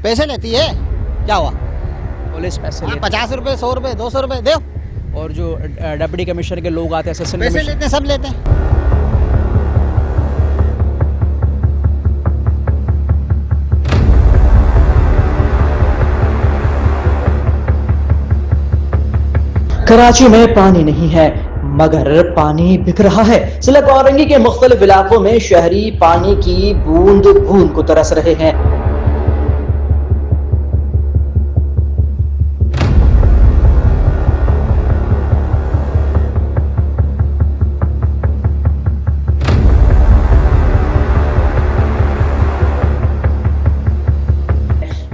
पैसे लेती है, क्या हुआ? पुलिस पैसे लेती 50 रुपए, 100 रुपए, 200 रुपए दो। है। और जो डिप्टी कमिश्नर के लोग आते हैं, असिस्टेंट पैसे कमिश्नर, लेते हैं, सब लेते हैं। कराची में पानी नहीं है मगर पानी बिक रहा है। जिला कोरंगी के मुख्तलिफ इलाकों में शहरी पानी की बूंद बूंद को तरस रहे हैं।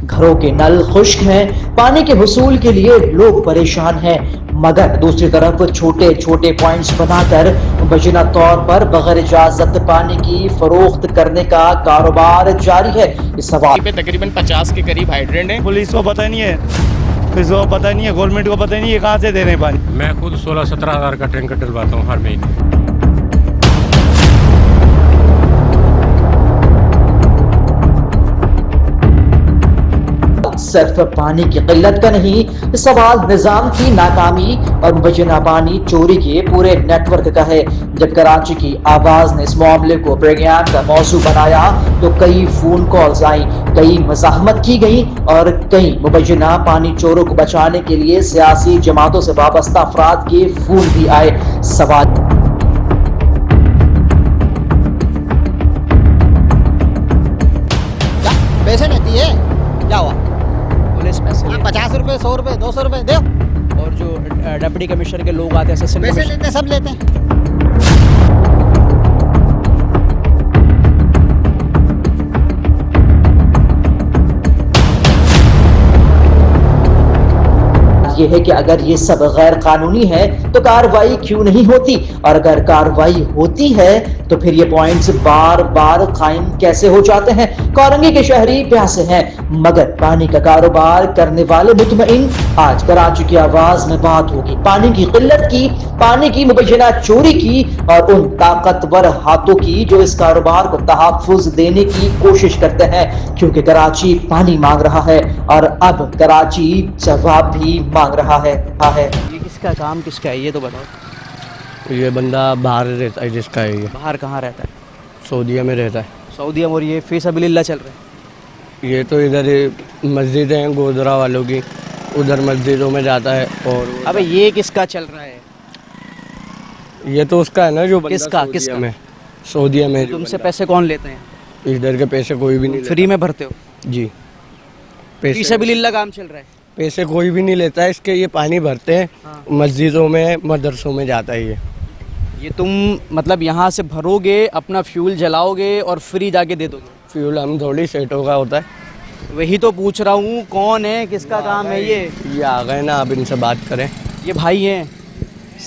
घरों के नल खुश्क हैं, पानी के वसूल के लिए लोग परेशान हैं, मगर दूसरी तरफ छोटे छोटे पॉइंट्स बनाकर मुबैना तौर पर बगैर इजाजत पानी की फरोख्त करने का कारोबार जारी है। इस सवाल पे तकरीबन 50 के करीब हाइड्रेंट है। पुलिस को पता नहीं है, किसी को पता नहीं है, गवर्नमेंट को पता नहीं है कहाँ से दे रहे हैं पानी। मैं खुद 16-17 हज़ार का टैंकर डलवाता हूँ हर महीने। सिर्फ पानी की किल्लत का नहीं, सवाल निजाम की नाकामी और मुबैना पानी चोरी के पूरे नेटवर्क का है। जब कराची की आवाज ने इस मामले को प्रोग्राम का मौजू बनाया तो कई फोन कॉल्स आई, कई मज़ाहमत की गई और कई मुबैना पानी चोरों को बचाने के लिए सियासी जमातों से वाबस्ता अफराद के फोन भी आए। सवाल पैसे लेती है, क्या हुआ? पुलिस पैसे लेती 50 रुपए, 100 रुपए, 200 रुपए दो। है। और जो डिप्टी कमिश्नर के लोग आते हैं, असिस्टेंट पैसे कमिश्नर, लेते हैं, सब लेते हैं। ये है कि अगर ये सब गैर कानूनी है तो कार्रवाई क्यों नहीं होती, और अगर कार्रवाई होती है तो फिर ये पॉइंट्स बार बार कायम कैसे हो जाते हैं। कोरंगी के शहरी प्यासे हैं मगर पानी का कारोबार करने वाले मुतमईन। आज कराची की आवाज में बात होगी पानी की किल्लत की, पानी की मुबैना चोरी की और उन ताकतवर हाथों की जो इस कारोबार को तहफ्फुज देने की कोशिश करते हैं, क्योंकि कराची पानी मांग रहा है और अब कराची जवाब भी मांग रहा है। ये किसका काम किसका है ये तो बताओ। ये बंदा बाहर रहता है, जिसका है ये बाहर कहाँ रहता है? सऊदीया में रहता है। सऊदी में। और ये फी सबीलिल्लाह चल रहा है। ये तो इधर मस्जिद हैं गोदरा वालों की, उधर मस्जिदों में जाता है। और अबे ये किसका चल रहा है? ये तो उसका है ना जो बंदा किसका सऊदीया में, सऊदीया में तुमसे पैसे कौन लेते हैं? इधर के पैसे कोई भी नहीं फ्री में भरते हो? लेता। जी फी पैसे सबीलिल्लाह काम चल रहा है। पैसे कोई भी नहीं लेता है इसके। ये पानी भरते हैं, हाँ। मस्जिदों में मदरसों में जाता है ये तुम मतलब यहाँ से भरोगे, अपना फ्यूल जलाओगे और फ्री जाके दे दोगे? फ्यूल हम थोड़ी सेटों का होता है। वही तो पूछ रहा हूँ, कौन है, किसका काम है ये आ गए ना, अब इनसे बात करें। ये भाई हैं।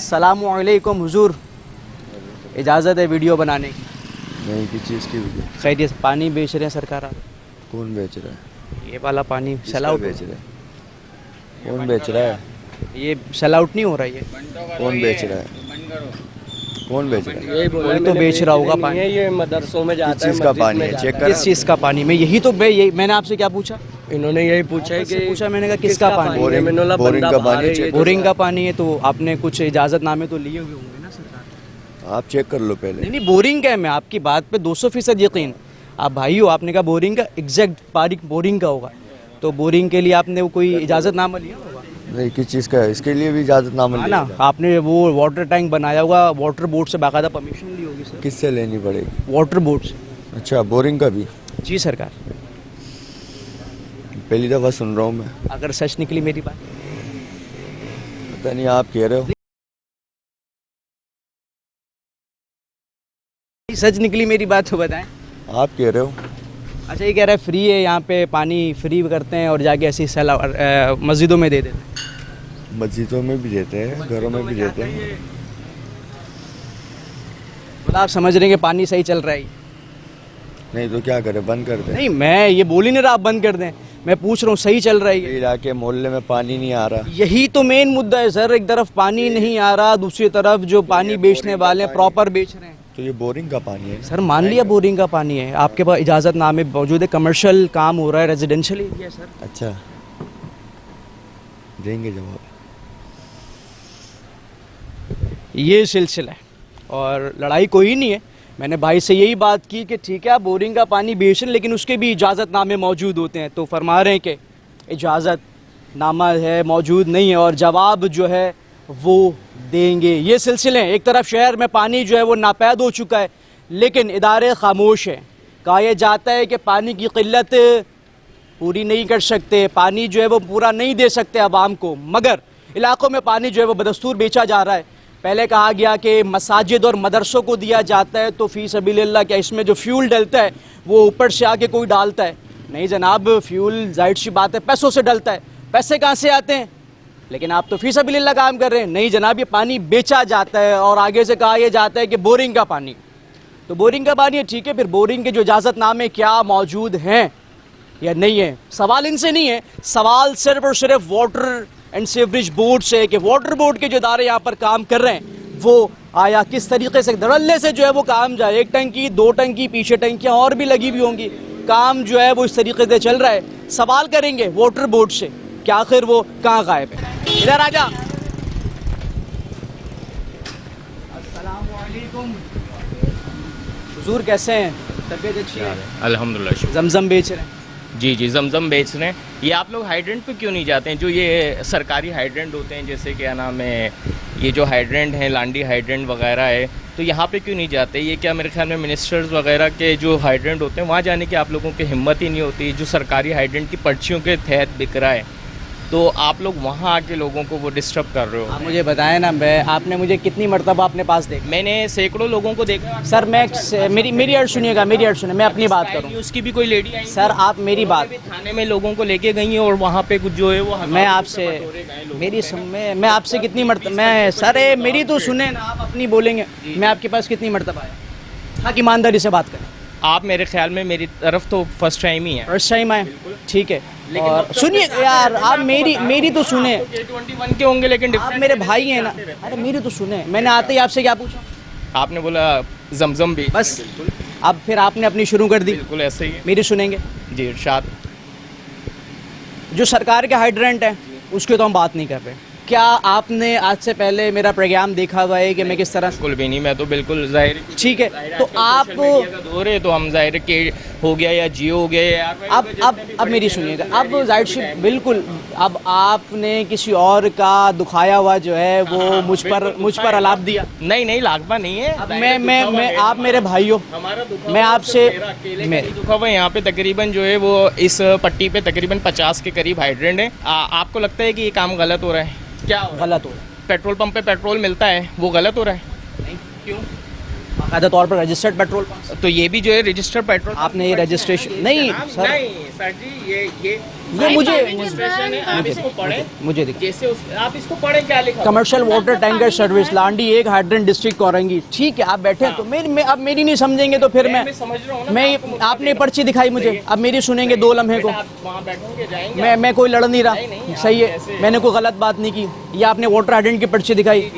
सलाम अलैकुम हुजूर, इजाज़त है वीडियो बनाने की? नहीं, किस चीज़ की वीडियो? खैरियत? पानी बेच रहे हैं सरकार आप? कौन बेच रहा है? ये वाला पानी किसका सेल आउट बेच रहा है? कौन बेच रहा है? ये सेल आउट नहीं हो रहा ये? कौन बेच रहा है? कौन बेच रहा है? यही कोई तो बेच रहा होगा पानी। ये मदरसों में जाता किस है, चीज़ का मस्जिद पानी में है? जाता चेक है। कर। किस चीज़ का पानी? मैं यही तो मैंने आपसे क्या पूछा? इन्होंने यही पूछा है कि पूछा मैंने कहा किसका पानी? बोरिंग- मैंने बोला बोरिंग बंदा का पानी बाहर है, चेक ये करो। बोरिंग का पानी है तो आपने कुछ इजाज़तनामे तो लिए हुए होंगे ना सरकार? आप चेक कर लो पहले। नहीं बोरिंग का है, मैं आपकी बात पे 200% यकीन। आप भाई हो, आपने कहा बोरिंग का, एग्जैक्ट तारीख बोरिंग का होगा, तो बोरिंग के लिए आपने वो कोई इजाज़तनामा लिया होगा नहीं, किस चीज़ का है? इसके लिए भी इजाज़तनामा है लेना ना? आपने वो वाटर टैंक बनाया होगा, वाटर बोर्ड से बाकायदा परमिशन ली होगी सर? किससे लेनी पड़ेगी? वाटर बोर्ड से। अच्छा, बोरिंग का भी? जी सरकार। पहली दफ़ा सुन रहा हूँ मैं। अगर सच निकली मेरी बात? पता नहीं, आप कह रहे हो। सच निकली मेरी बात तो बताएं। आप कह रहे हो। अच्छा, ये कह रहा है फ्री है यहाँ पे पानी, फ्री करते हैं और जाके ऐसी मस्जिदों में दे देते हैं। मस्जिदों में भी देते हैं, घरों में भी देते हैं। मतलब आप समझ रहे हैं कि पानी सही चल रहा है? नहीं तो क्या करें, बंद कर दें? नहीं, मैं ये बोल ही नहीं रहा आप बंद कर दें, मैं पूछ रहा हूँ सही चल रहा है ये? इलाके मोहल्ले में पानी नहीं आ रहा। यही तो मेन मुद्दा है सर। एक तरफ पानी नहीं आ रहा, दूसरी तरफ जो पानी बेचने वाले हैं प्रॉपर बेच रहे हैं। तो ये बोरिंग का पानी है ना? सर मान लिया बोरिंग का पानी है, आपके पास इजाज़तनामे मौजूद है, कमर्शियल काम हो रहा है, रेजिडेंशियल एरिया है सर। अच्छा, देंगे जवाब। ये सिलसिला है और लड़ाई कोई नहीं है। मैंने भाई से यही बात की कि ठीक है आप बोरिंग का पानी बेचें, लेकिन उसके भी इजाज़तनामे मौजूद होते हैं। तो फरमा रहे हैं कि इजाज़तनामा है मौजूद नहीं है और जवाब जो है वो देंगे। ये सिलसिले हैं। एक तरफ शहर में पानी जो है वो नापैद हो चुका है, लेकिन इदारे खामोश हैं। कहा यह जाता है कि पानी की किल्लत पूरी नहीं कर सकते, पानी जो है वो पूरा नहीं दे सकते आवाम को, मगर इलाकों में पानी जो है वो बदस्तूर बेचा जा रहा है। पहले कहा गया कि मसाजिद और मदरसों को दिया जाता है, तो फ़ी सबीलिल्लाह क्या इसमें जो फ्यूल डलता है वो ऊपर से आके कोई डालता है? नहीं जनाब, फ्यूल जाहिर सी बात है पैसों से डलता है। पैसे कहाँ से आते हैं? लेकिन आप तो फ़ी सबीलिल्लाह काम कर रहे हैं। नहीं जनाब, ये पानी बेचा जाता है और आगे से कहा यह जाता है कि बोरिंग का पानी। तो बोरिंग का पानी है, ठीक है, फिर बोरिंग के जो इजाज़तनामे क्या मौजूद हैं या नहीं है, सवाल इनसे नहीं है। सवाल सिर्फ और सिर्फ वाटर एंड सीवरेज बोर्ड से, कि वाटर बोर्ड के जो इदारे यहाँ पर काम कर रहे हैं वो आया किस तरीके से धड़ल्ले से जो है वो काम जाए। एक टंकी, दो टंकी, पीछे टंकियाँ और भी लगी हुई होंगी, काम जो है वो इस तरीके से चल रहा है। सवाल करेंगे वाटर बोर्ड से कि आखिर वो कहाँ गायब है। इधर आजा। अस्सलामुअलैकुम हुजूर, कैसे हैं? तबीयत अच्छी है? अल्हम्दुलिल्लाह। जमजम बेच रहे हैं? जी जी, जमजम बेच रहे हैं। ये आप लोग हाइड्रेंट पे क्यों नहीं जाते हैं? जो ये सरकारी हाइड्रेंट होते हैं, जैसे क्या नाम है, ये जो हाइड्रेंट हैं, लांडी हाइड्रेंट वगैरह है, तो यहाँ पे क्यों नहीं जाते? ये क्या मेरे ख्याल में मिनिस्टर्स वगैरह के जो हाइड्रेंट होते हैं वहाँ जाने की आप लोगों की हिम्मत ही नहीं होती। जो सरकारी हाइड्रेंट की पर्चियों के तहत बिक रहा है, तो आप लोग वहाँ आके लोगों को वो डिस्टर्ब कर रहे हो। आप मुझे बताएं ना, आपने मुझे कितनी मरतबा अपने पास देखा? मैंने सैकड़ों लोगों को देखा सर। मेरी अर्ज सुनिएगा, मेरी अर्ज सुनिए, मैं अपनी बात करूँ। उसकी भी कोई लेडी आई सर, आप मेरी बात, थाने में लोगों को लेके गई हैं और वहाँ पे कुछ जो है वो मैं आपसे मैं आपसे कितनी मरतबा, मैं सर मेरी तो सुने ना, आप अपनी बोलेंगे। मैं आपके पास कितनी मरतबा आया? हाँ, ईमानदारी से बात करें। आप मेरे ख्याल में मेरी तरफ तो फर्स्ट टाइम ही है। फर्स्ट टाइम आए, ठीक है। और सुनिए यार, आप मेरी तो सुने। 21 के होंगे, लेकिन आप मेरे भाई हैं ना। अरे मेरी तो सुने, मैंने आते ही आपसे क्या पूछा? आपने बोला जमजम भी, बस अब फिर आपने अपनी शुरू कर दी। बिल्कुल ऐसे ही है। मेरी सुनेंगे? जी इरशाद। जो सरकार के हाइड्रेंट है उसकी तो हम बात नहीं कर रहे। क्या आपने आज से पहले मेरा प्रोग्राम देखा हुआ है कि मैं किस तरह? बिल्कुल भी नहीं, मैं तो बिल्कुल जाहिर। ठीक है, तो आप हो रहे तो हम जाहिर के हो गया या जियो हो गया या अब मेरी सुनिएगा। अब जाहिर सी बिल्कुल, अब आपने किसी और का दुखाया हुआ जो है वो मुझ पर अलाप दिया। नहीं लागबा नहीं है। अब मैं आप मेरे भाई हो, मैं आपसे दुखा हुआ। यहाँ पे तकरीबन जो है वो इस पट्टी पे तकरीबन 50 के करीब हाइड्रेंट है। आपको लगता है कि ये काम गलत हो रहा है? क्या गलत हो रहा है? पेट्रोल पंप पे पेट्रोल मिलता है, वो गलत हो रहा है? नहीं, क्यों? बाकायदा तौर पर रजिस्टर्ड पेट्रोल पंप। तो ये भी जो है रजिस्टर्ड पेट्रोल। आपने ये रजिस्ट्रेशन नहीं सर, सर जी, ये मुझे रजिस्ट्रेशन है। आप इसको पढ़ें, मुझे दिखा। जैसे आप इसको पढ़ें, क्या लिखा? Commercial water tanker service Landhi 1 hydrant district Korangi. ठीक है, आप बैठे तो अब मेरी नहीं समझेंगे तो फिर मैं समझ रहा हूँ ना। मैं आपने पर्ची दिखाई मुझे, अब मेरी सुनेंगे 2 लम्हे को। वहाँ बैठेंगे, जाएंगे। मैं कोई लड़ नहीं रहा, सही है, मैंने कोई गलत बात नहीं की। ये आपने वाटर हाइड्रेंट की पर्ची दिखाई।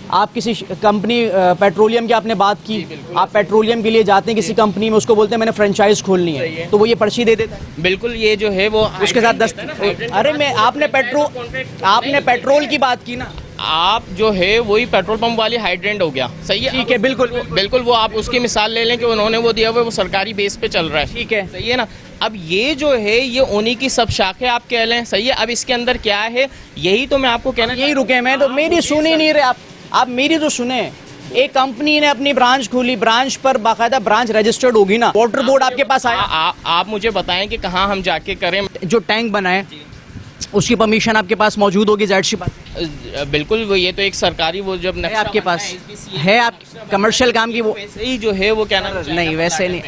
आप किसी कंपनी पेट्रोलियम की आपने बात की, आप पेट्रोलियम के लिए जाते हैं किसी कंपनी में, उसको बोलते हैं मैंने फ्रेंचाइज खोलनी है, तो वो ये पर्ची दे देता है। बिल्कुल, ये जो है वो उसके साथ 10। अरे मैं आपने पेट्रोल की बात की ना, आप जो है वही पेट्रोल पंप वाली हाइड्रेंट हो गया। सही है, ठीक है, बिल्कुल वो आप उसकी मिसाल ले लें कि उन्होंने वो दिया हुआ वो सरकारी बेस पे चल रहा है। ठीक है, सही है ना। अब ये जो है ये उन्हीं की सब शाखें आप कह लें। सही है। अब इसके अंदर क्या है, यही तो मैं आपको कहना, यही रुके। मैं तो मेरी सुन ही नहीं रहे आप मेरी तो सुने। एक कंपनी ने अपनी ब्रांच खोली, ब्रांच पर बाकायदा ब्रांच रजिस्टर्ड होगी ना, वाटर बोर्ड आपके पास आया। आप मुझे बताएं कि कहाँ हम जाके करें। जो टैंक बनाए उसकी परमिशन आपके पास मौजूद होगी, जाहिर सी बात। बिल्कुल, वो ये तो एक सरकारी वो जब है आपके पास है, आप कमर्शियल काम की वो वैसे ही जो है वो क्या नाम, नहीं वैसे नहीं,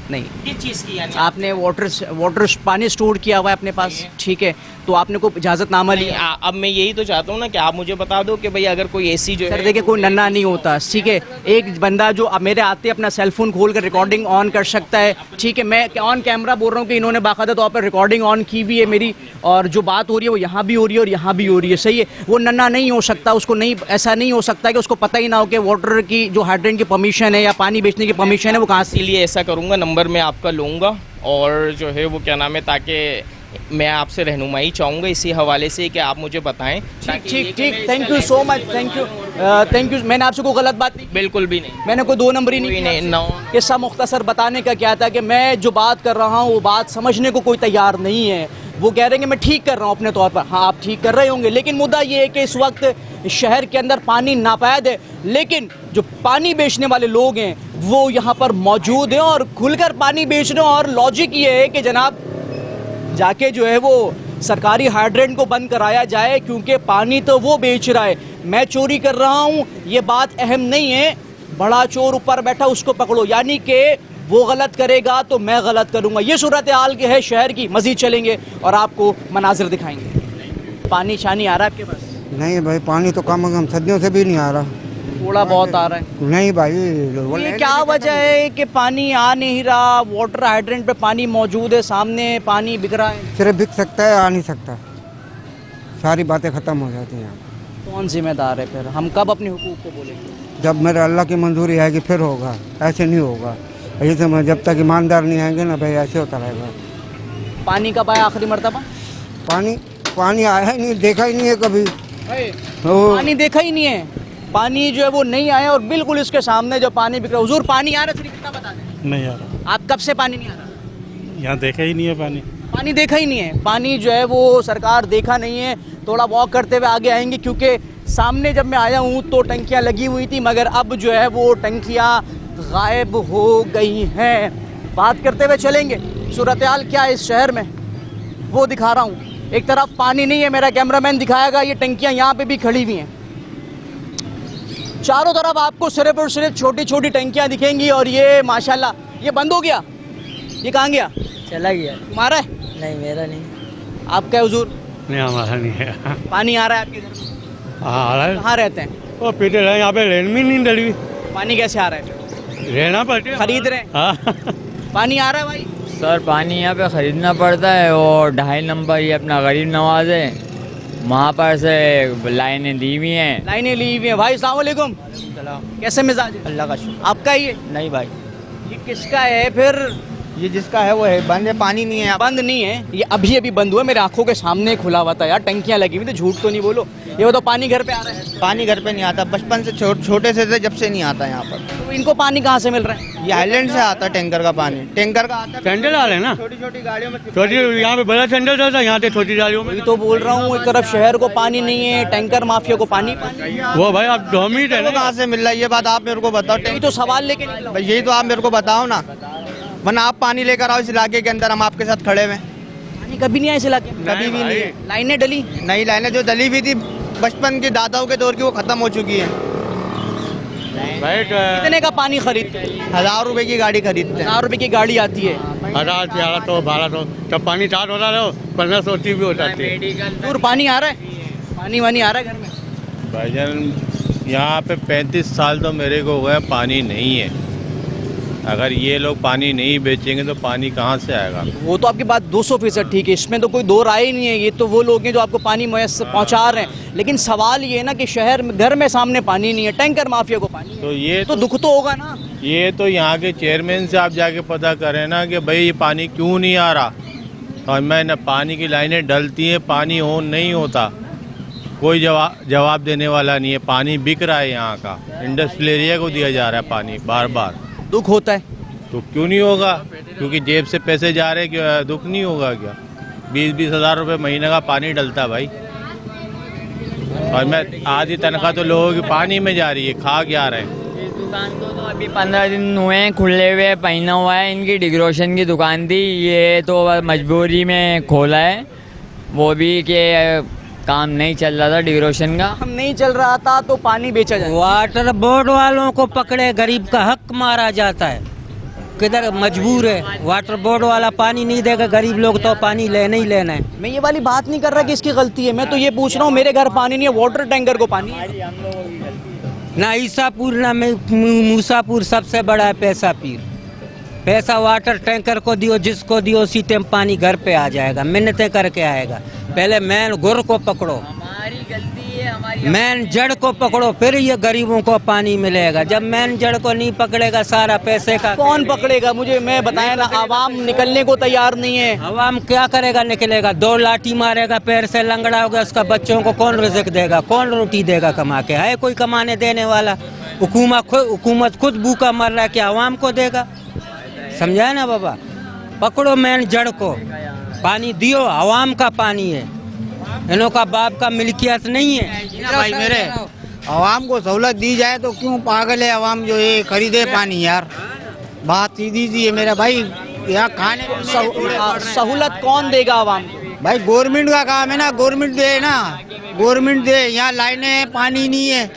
नहीं। किस चीज़ की यानी आपने वाटर पानी स्टोर किया हुआ है अपने पास, ठीक है, तो आपने कोई इजाज़तनामा नहीं, लिया? अब मैं यही तो चाहता हूँ ना कि आप मुझे बता दो कि भाई अगर कोई ऐसी जो सर है देखिए कोई नन्ना नहीं होता, ठीक है, एक बंदा जो अब मेरे आते अपना सेलफोन खोल कर रिकॉर्डिंग ऑन कर सकता है, ठीक है, मैं ऑन कैमरा बोल रहा हूँ कि इन्होंने बाकायदा तौर पर रिकॉर्डिंग ऑन की हुई है मेरी, और जो बात हो रही है वो यहाँ भी हो रही है और यहाँ भी हो रही है, सही है। वो नन्ना नहीं हो सकता, उसको नहीं, ऐसा नहीं हो सकता कि उसको पता ही ना हो कि वाटर की जो हाइड्रेंट की परमिशन है या पानी बेचने की परमिशन है वो कहाँ से। इसीलिए ऐसा करूँगा, नंबर मैं आपका लूँगा और जो है वो क्या नाम है, ताकि मैं आपसे रहनुमाई चाहूँगा इसी हवाले से कि आप मुझे बताएं। ठीक, thank you so much, thank you. मैंने आपसे कोई गलत बात नहीं, बिल्कुल भी नहीं, मैंने कोई दो नंबरी नहीं कोई की नहीं, आपसे। नो। किस्सा मुख्तसर बताने का क्या था कि मैं जो बात कर रहा हूँ वो बात समझने को कोई तैयार नहीं है। वो कह रहे हैं कि मैं ठीक कर रहा हूँ अपने तौर पर, हाँ आप ठीक कर रहे होंगे, लेकिन मुद्दा ये है कि इस वक्त शहर के अंदर पानी नापैद है, लेकिन जो पानी बेचने वाले लोग हैं वो यहाँ पर मौजूद हैं और खुलकर पानी बेच रहे हैं। और लॉजिक ये है कि जनाब जाके जो है वो सरकारी हाइड्रेंट को बंद कराया जाए, क्योंकि पानी तो वो बेच रहा है, मैं चोरी कर रहा हूँ ये बात अहम नहीं है, बड़ा चोर ऊपर बैठा उसको पकड़ो, यानी कि वो गलत करेगा तो मैं गलत करूँगा। ये सूरत हाल के है शहर की। मज़ीद चलेंगे और आपको मनाजिर दिखाएंगे। पानी शानी आ रहा है आपके पास? नहीं भाई, पानी तो कम सदियों से भी नहीं आ रहा। थोड़ा बहुत आ रहा है? नहीं भाई, ये क्या वजह है कि पानी आ नहीं रहा? वाटर हाइड्रेंट पे पानी मौजूद है, सामने पानी बिक रहा है। सिर्फ बिक सकता है, आ नहीं सकता, सारी बातें ख़त्म हो जाती हैं। कौन जिम्मेदार है फिर? हम कब अपने हुकूक को बोलेंगे? जब मेरे अल्लाह की मंजूरी आएगी फिर होगा, ऐसे नहीं होगा। ये तो जब तक ईमानदार नहीं आएंगे ना भाई, ऐसे होता रहेगा। पानी कब आया आखिरी मरतबा? पानी आया ही नहीं, देखा ही नहीं है कभी। पानी देखा ही नहीं है, पानी जो है वो नहीं आया और बिल्कुल इसके सामने जो पानी बिक रहा है। हुजूर पानी आ रहा है, सिर्फ कितना बता दें? नहीं आ रहा, आप कब से पानी नहीं आ रहा? यहाँ देखा ही नहीं है पानी। पानी देखा ही नहीं है, पानी जो है वो सरकार देखा नहीं है। थोड़ा वॉक करते हुए आगे आएंगे, क्योंकि सामने जब मैं आया हूँ तो टंकियाँ लगी हुई थी, मगर अब जो है वो टंकियाँ गायब हो गई हैं। बात करते हुए चलेंगे सूरत हाल क्या है इस शहर में, वो दिखा रहा हूँ। एक तरफ पानी नहीं है, मेरा कैमरामैन दिखाएगा, ये टंकियाँ यहाँ पे भी खड़ी हुई हैं। चारों तरफ आपको सिर्फ और सिर्फ छोटी छोटी टंकियाँ दिखेंगी और ये माशाल्लाह ये बंद हो गया। ये कहाँ गया? चला गया। तुम्हारा है? नहीं मेरा नहीं। आपका है हुजूर? नहीं हमारा नहीं है। पानी आ रहा है आपके घर में? हाँ आ रहा है। कहाँ रहते हैं? वो पीते रहे, यहाँ पे रेन भी नहीं डली हुई, पानी कैसे आ रहा है? रहना पड़ता है। खरीद रहे हैं? हाँ। पानी आ रहा है भाई? सर पानी यहाँ पे ख़रीदना पड़ता है और 2.5 नंबर ये अपना गरीब नवाज है, वहाँ पर से लाइनें दी हुई हैं। लाइनें ली हुई हैं। भाई अस्सलाम वालेकुम, कैसे मिजाज है? अल्लाह का शुक्र। आपका ही है? नहीं भाई, ये किसका है फिर? ये जिसका है वो है, बंद है, पानी नहीं है। बंद नहीं है, ये अभी अभी बंद हुआ, मेरे आंखों के सामने खुला हुआ था यार, टंकियां लगी हुई थी, झूठ तो नहीं बोलो। ये तो पानी घर पे आ रहा है? पानी घर पे नहीं आता, बचपन से छोटे से थे जब से नहीं आता यहाँ पर। तो इनको पानी कहाँ से मिल रहा है? ये आइलैंड से आता है, टैंकर का पानी, टैंकर का आता है। टेंडर आ रहे हैं ना, छोटी छोटी गाड़ियों में। छोटी यहाँ पे बड़ा टेंडर चलता है, यहाँ पे छोटी गाड़ियों में। वही तो बोल रहा हूँ, एक तरफ शहर को पानी नहीं है, टैंकर माफिया को पानी पानी। वो भाई आप 2 मिनट है वो ना। कहाँ से मिल रहा है ये बात आप मेरे को बताओ। यही तो सवाल लेके निकला हूँ। भाई यही तो आप मेरे को बताओ ना, वरना आप पानी लेकर आओ इस इलाके के अंदर, हम आपके साथ खड़े हुए। पानी कभी नहीं आया इस इलाके में? कभी भी नहीं है। लाइनें डली? नई लाइनें जो डली हुई थी बचपन के दादाओं के दौर की, वो खत्म हो चुकी है। कितने का पानी खरीदते हैं? 1000 रुपए की गाड़ी खरीदते हैं। 1000 रुपए की गाड़ी आती है। 1000, 1100, 1200, जब पानी स्टार्ट होता है 1500 भी हो जाती है। दूर पानी आ रहा है? पानी वानी आ रहा है घर में? भाईजान यहाँ पे 35 साल तो मेरे को हो गए, पानी नहीं है। अगर ये लोग पानी नहीं बेचेंगे तो पानी कहाँ से आएगा? वो तो आपकी बात 200% ठीक है, इसमें तो कोई दो राय ही नहीं है। ये तो वो लोग हैं जो आपको पानी मुयस्सर पहुंचा रहे हैं, लेकिन सवाल ये है ना कि शहर में घर में सामने पानी नहीं है, टैंकर माफिया को पानी तो ये तो दुख तो होगा ना। ये तो यहाँ के चेयरमैन से आप जाके पता करें ना कि भाई ये पानी क्यों नहीं आ रहा। और मैं न पानी की लाइनें डलती हैं, पानी ऑन नहीं होता, कोई जवाब देने वाला नहीं है। पानी बिक रहा है यहाँ का, इंडस्ट्रियल एरिया को दिया जा रहा है पानी बार बार। दुख होता है तो क्यों नहीं होगा? क्योंकि जेब से पैसे जा रहे हैं, क्यों दुख नहीं होगा क्या? 20-20 हज़ार रुपये महीने का पानी डलता भाई, और मैं आधी तनख्वाह तो लोगों की पानी में जा रही है, खा क्या रहे हैं। इस दुकान को तो अभी 15 दिन हुए हैं खुले हुए, पहना हुआ है। इनकी डेकोरेशन की दुकान थी, ये तो मजबूरी में खोला है, वो भी कि काम नहीं चल रहा था डेकोरेशन का। हम नहीं चल रहा था तो पानी बेचा जाता। वाटर बोर्ड वालों को पकड़े, गरीब का हक मारा जाता है। किधर मजबूर है, वाटर बोर्ड वाला पानी नहीं देगा, गरीब लोग तो पानी लेना ही लेना है। मैं ये वाली बात नहीं कर रहा कि इसकी गलती है, मैं तो ये पूछ रहा हूँ मेरे घर पानी नहीं है, वाटर टैंकर को पानी है। ना ईसापुर ना मूसापुर सबसे बड़ा है पैसा पीर। पैसा वाटर टैंकर को दियो, जिसको दियो उसी टाइम पानी घर पे आ जाएगा, मिन्नतें करके आएगा। पहले मेन गुर को पकड़ो, हमारी गलती है, हमारी मेन जड़ को पकड़ो, फिर ये गरीबों को पानी मिलेगा। जब मेन जड़ को नहीं पकड़ेगा सारा पैसे का कौन पकड़ेगा मुझे मैं बताया ना, आवाम निकलने को तैयार नहीं है। आवाम क्या करेगा, निकलेगा, 2 लाठी मारेगा, पैर से लंगड़ा होगा, उसका बच्चों को कौन रिज़्क देगा, कौन रोटी देगा कमा के? है कोई कमाने देने वाला? हुकूमत खुद भूखा मर रहा है, क्या आवाम को देगा? समझा ना बाबा, पकड़ो मेन जड़ को, पानी दियो, आवाम का पानी है, इन्हों का बाप का मिल्कियत नहीं है। भाई मेरे आवाम को सहूलत दी जाए तो क्यों पागल है आवाम जो ये खरीदे पानी? यार बात सीधी सी है मेरा भाई, यहाँ खाने सहूलत कौन देगा आवाम को? भाई गवर्नमेंट का काम है ना, गवर्नमेंट दे ना, गवर्नमेंट दे। यहाँ लाइनें हैं, पानी नहीं है,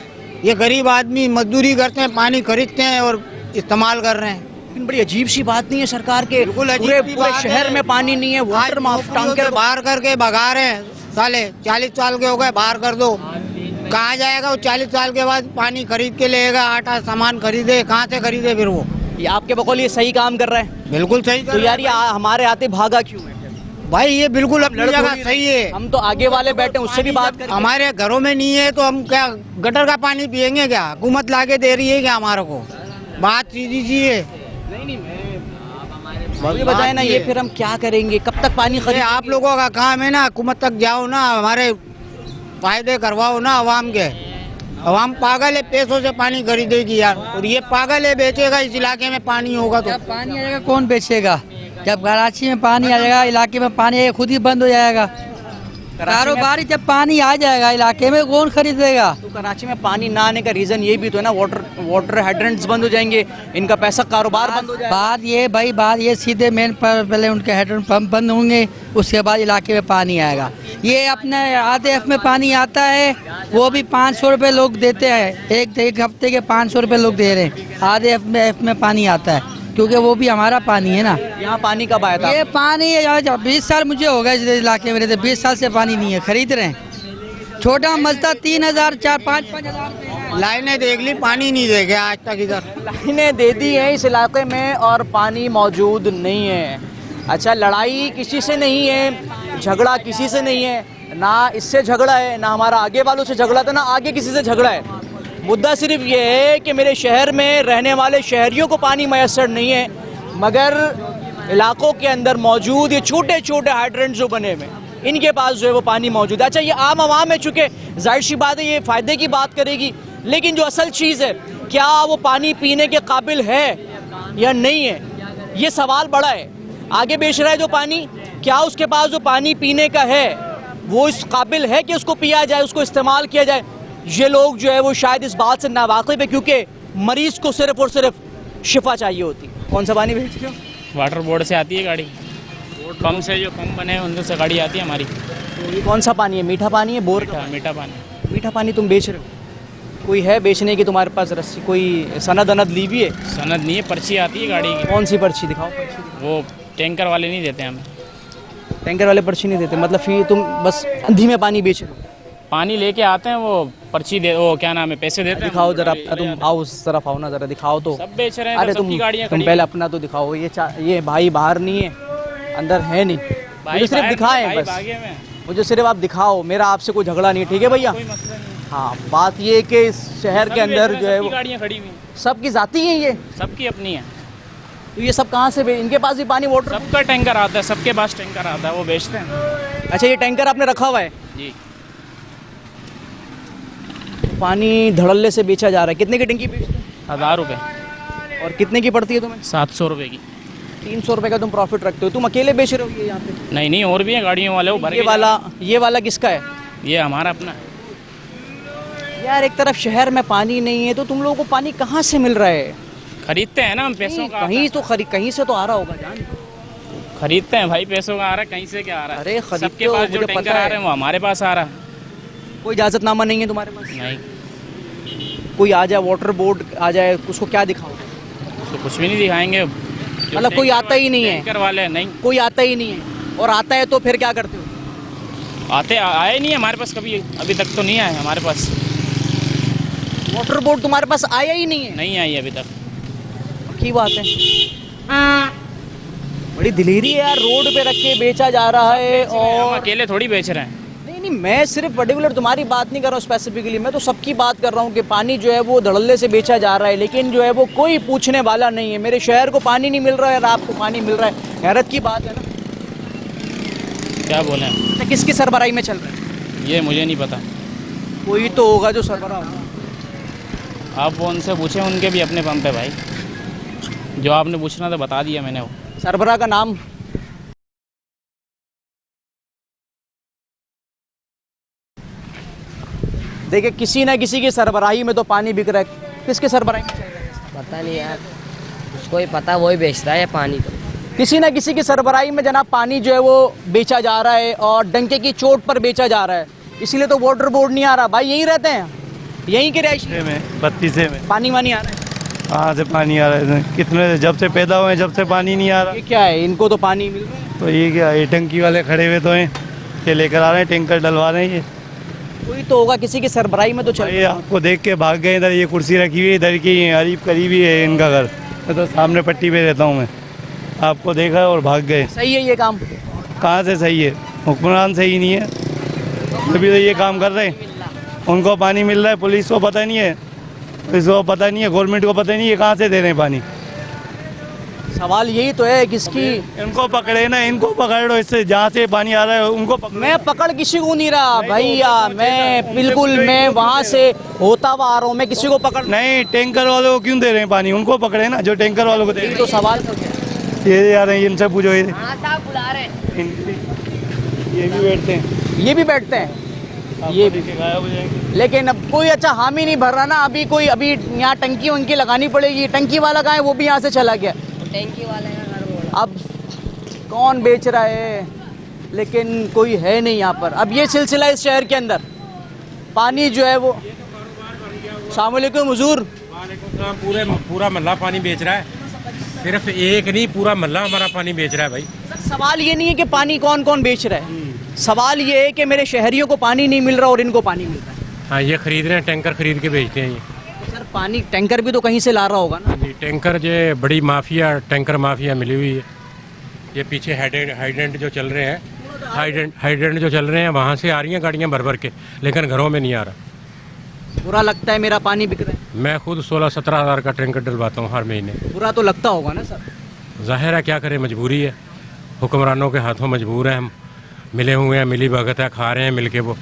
ये गरीब आदमी मजदूरी करते हैं, पानी खरीदते हैं और इस्तेमाल कर रहे हैं। लेकिन बड़ी अजीब सी बात नहीं है सरकार के, पूरे शहर में पानी नहीं है, वाटर टैंकर बाहर करके भगा रहे हैं। साले 40 साल के हो गए, बाहर कर दो, कहाँ जाएगा वो? 40 साल के बाद पानी खरीद के लेगा, आटा सामान खरीदे, कहाँ से खरीदे फिर वो? ये आपके बकौल ये सही काम कर रहा है? बिल्कुल सही। तो यार ये हमारे आते भागा क्यों है भाई? ये बिल्कुल अपनी जगह सही है। हम तो आगे वाले बैठे उससे भी बात करें। हमारे घरों में नहीं है तो हम क्या गटर का पानी पियेंगे क्या? हुकूमत लाके दे रही है क्या हमारे को? बात सीधी सी है। नहीं बताए ना, ये फिर हम क्या करेंगे? कब तक पानी खरीद? आप लोगों का काम है ना, हुकूमत तक जाओ ना, हमारे फायदे करवाओ ना आवाम के। आवाम पागल है, पैसों से पानी खरीदेगी यार, और ये पागल है, बेचेगा इस इलाके में पानी होगा तो। जब पानी आ जाएगा कौन बेचेगा? जब कराची में पानी आ जाएगा, इलाके में पानी आएगा, खुद ही बंद हो जाएगा कारोबार। जब पानी आ जाएगा इलाके में कौन खरीदेगा? तो कराची में पानी ना आने का रीजन ये भी तो है ना, वाटर हाइड्रेंट्स बंद हो जाएंगे, इनका पैसा कारोबार बंद हो जाएगा। बात ये सीधे मेन पर पहले उनके हाइड्रेंट पंप बंद होंगे, उसके बाद इलाके में पानी आएगा। ये अपने आधे में पानी आता है, वो भी 500 रुपये लोग देते हैं, एक हफ्ते के 500 रुपये लोग दे रहे हैं। आधे एफ में पानी आता है, क्योंकि वो भी हमारा पानी है ना। यहाँ पानी कब आया था? ये पानी 20 साल मुझे हो गए इस इलाके में रहते, 20 साल से पानी नहीं है, खरीद रहे हैं। छोटा मसला 3000 4-5 लाइनें देख ली, पानी नहीं देखे आज तक इधर। लाइनें दे दी हैं इस इलाके में और पानी मौजूद नहीं है। अच्छा, लड़ाई किसी से नहीं है, झगड़ा किसी से नहीं है, ना इससे झगड़ा है, ना हमारा आगे वालों से झगड़ा था, ना आगे किसी से झगड़ा है। मुद्दा सिर्फ ये है कि मेरे शहर में रहने वाले शहरियों को पानी मैसर नहीं है, मगर इलाकों के अंदर मौजूद ये छोटे छोटे हाइड्रेंट जो बने हुए इनके पास जो है वो पानी मौजूद है। अच्छा, ये आम आवाम है, चूँकि जाहिर सी बात है ये फ़ायदे की बात करेगी, लेकिन जो असल चीज़ है, क्या वो पानी पीने के काबिल है या नहीं है, ये सवाल बड़ा है। आगे बेच रहा है जो पानी, क्या उसके पास जो पानी पीने का है वो इस काबिल है कि उसको पिया जाए, उसको इस्तेमाल किया जाए? ये लोग जो है वो शायद इस बात से नावाकिफ़ है, क्योंकि मरीज़ को सिर्फ और सिर्फ शिफा चाहिए होती है। कौन सा पानी भेज रहे हो? वाटर बोर्ड से आती है गाड़ी, पंप से, जो पंप बने हैं उनसे से गाड़ी आती है हमारी। तो ये कौन सा पानी है? मीठा पानी है, बोर का? मीठा पानी। मीठा पानी तुम बेच रहे हो? कोई है बेचने की तुम्हारे पास रस्सी, कोई सनद अनद ली भी है? सनद नहीं है, पर्ची आती है गाड़ी की। कौन सी पर्ची दिखाओ? पर्ची वो टैंकर वाले नहीं देते हमें। टैंकर वाले पर्ची नहीं देते, मतलब फिर तुम बस अंधी में पानी बेच रहे हो? पानी लेके आते हैं, वो पर्ची दे, वो क्या नाम है, पैसे देते हैं। दिखाओ जरा, तुम आओ उस तरफ आओ ना, जरा दिखाओ तो। सब बेच रहे हैं। अरे तो सबकी गाड़ियाँ तुम पहले अपना तो दिखाओ। ये भाई बाहर नहीं है, अंदर है नहीं, मुझे सिर्फ दिखाएं बस, मुझे सिर्फ आप दिखाओ, मेरा आपसे कोई झगड़ा नहीं है, ठीक है भैया? हाँ, बात ये कि इस शहर के अंदर जो है वो गाड़ियाँ खड़ी हुई, सबकी जाती हैं, ये सबकी अपनी है। तो ये सब कहाँ से इनके पास भी पानी वाटर? सबका टैंकर आता है, सबके पास टैंकर आता है, वो बेचते हैं। अच्छा, ये टैंकर आपने रखा हुआ है? जी। पानी धड़ल्ले से बेचा जा रहा है। कितने की टंकी बेचते हैं? 1000 रुपये। और कितने की पड़ती है तुम्हें? 700 रुपये की। 300 रुपये का तुम प्रॉफिट रखते हो? तुम अकेले बेच रहे हो ये यहाँ पे? नहीं, और भी है गाड़ियों वाले। वो ये वाला किसका है? ये हमारा अपना है। यार, एक तरफ शहर में पानी नहीं है तो तुम लोगों को पानी कहाँ से मिल रहा है? खरीदते हैं ना हम, पैसों का। कहीं से तो आ रहा होगा जान। खरीदते हैं भाई, पैसों का आ रहा है, कहीं से क्या आ रहा है? अरे सबके पास जो टैंकर आ रहे हैं वो हमारे पास आ रहा है। कोई इजाज़तनामा नहीं है तुम्हारे पास? नहीं। कोई आ जाए, वाटर बोर्ड आ जाए, उसको क्या दिखाओ? उसको कुछ भी नहीं दिखाएंगे, मतलब कोई आता ही नहीं है? टैंकर वाले नहीं कोई आता ही नहीं है, और आता है तो फिर क्या करते हो? आए नहीं हमारे पास कभी, अभी तक तो नहीं आए हमारे पास। वाटर बोर्ड तुम्हारे पास आया ही नहीं है? नहीं आई अभी तक। की बात है, बड़ी दिलेरी है यार, रोड पे रख के बेचा जा रहा है। हम और अकेले थोड़ी बेच रहे हैं। नहीं, मैं सिर्फ पर्टिकुलर तुम्हारी बात नहीं कर रहा हूँ स्पेसिफिकली, मैं तो सबकी बात कर रहा हूँ कि पानी जो है वो धड़ल्ले से बेचा जा रहा है, लेकिन जो है वो कोई पूछने वाला नहीं है। मेरे शहर को पानी नहीं मिल रहा है और आपको पानी मिल रहा है, हैरत की बात है ना। क्या बोले, तो किसकी सरबराही में चल रहा है ये मुझे नहीं पता। कोई तो होगा जो सरबराह होगा। आप वो उनसे पूछें, उनके भी अपने पंप है भाई। जो आपने पूछना था बता दिया मैंने। वो सरबराह का नाम? देखिए, किसी ना किसी की सरबराही में तो पानी बिक रहा है। किसके सरबराही में चल रहा है? पता नहीं यार, उसको ही पता, वही बेचता है पानी। तो किसी ना किसी की सरबराही में जनाब पानी जो है वो बेचा जा रहा है, और डंके की चोट पर बेचा जा रहा है। इसीलिए तो वाटर बोर्ड नहीं आ रहा। भाई यहीं रहते हैं, यहीं के रहायशी में 32 में पानी वानी आ रहा है? कहाँ से पानी आ रहा है? कितने, जब से पैदा हुए जब से पानी नहीं आ रहा। ये क्या है, इनको तो पानी मिल रहा है? तो ये क्या, ये टंकी वाले खड़े हुए तो हैं, ये लेकर आ रहे हैं, टैंकर डलवा रहे हैं। ये कोई तो होगा, किसी की सरबराही में तो चल। ये आपको देख के भाग गए इधर। ये कुर्सी रखी हुई है इधर की, करीब करीबी है इनका घर। मैं तो सामने पट्टी पे रहता हूँ मैं, आपको देखा और भाग गए। सही है ये काम? कहाँ से सही है, हुक्मरान सही नहीं है, तभी तो ये काम कर रहे हैं। उनको पानी मिल रहा है, पुलिस को पता नहीं है, पुलिस को पता नहीं है, गवर्नमेंट को पता नहीं है कहाँ से दे रहे हैं पानी। सवाल यही तो है किसकी। इनको पकड़े ना, इनको पकड़ लो, इससे जहाँ से पानी आ रहा है उनको पकड़ो। मैं पकड़ किसी को नहीं रहा भैया, मैं बिल्कुल, मैं वहाँ से होता हुआ आ रहा हूँ, मैं किसी को पकड़ नहीं। टैंकर वालों को क्यों दे रहे हैं पानी? उनको पकड़े ना, जो टैंकर वालों को दे रहे हैं। तो सवाल तो क्या? ये आ रहे हैं, इनसे पूछो। ये बुला रहे भी बैठते हैं, ये भी बैठते हैं, ये भी गायब हो जाएंगे। लेकिन अब कोई अच्छा हामी नहीं भर रहा ना। अभी कोई, अभी यहाँ टंकी वंकी लगानी पड़ेगी। टंकी वाला कहाँ है? वो भी यहाँ से चला गया। टैंकी वाले अब कौन बेच रहा है, लेकिन कोई है नहीं यहाँ पर। अब ये सिलसिला इस शहर के अंदर पानी जो है वो। अस्सलाम वालेकुम हुजूर। पूरा मल्ला पानी बेच रहा है, सिर्फ एक नहीं, पूरा मल्ला हमारा पानी बेच रहा है भाई। सवाल ये नहीं है कि पानी कौन कौन बेच रहा है, सवाल ये है कि मेरे शहरियों को पानी नहीं मिल रहा और इनको पानी मिल रहा है। हाँ, ये खरीद रहे हैं, टैंकर खरीद के बेचते हैं ये। तो सर पानी टैंकर भी तो कहीं से ला रहा होगा ना? जी, टैंकर जो बड़ी माफिया, टैंकर माफिया मिली हुई है। ये पीछे हाइड्रेंट जो चल रहे हैं, हाइड्रेंट जो चल रहे हैं, वहाँ से आ रही हैं गाड़ियाँ भर भर के, लेकिन घरों में नहीं आ रहा। बुरा लगता है मेरा पानी बिक रहा है? मैं खुद 16-17 हज़ार का टैंकर डलवाता हूँ हर महीने। बुरा तो लगता होगा ना सर? जाहिर है, क्या करें, मजबूरी है, हुक्मरानों के हाथों मजबूर हैं हम। मिले हुए हैं, मिली भगत है, खा रहे हैं मिल के वो।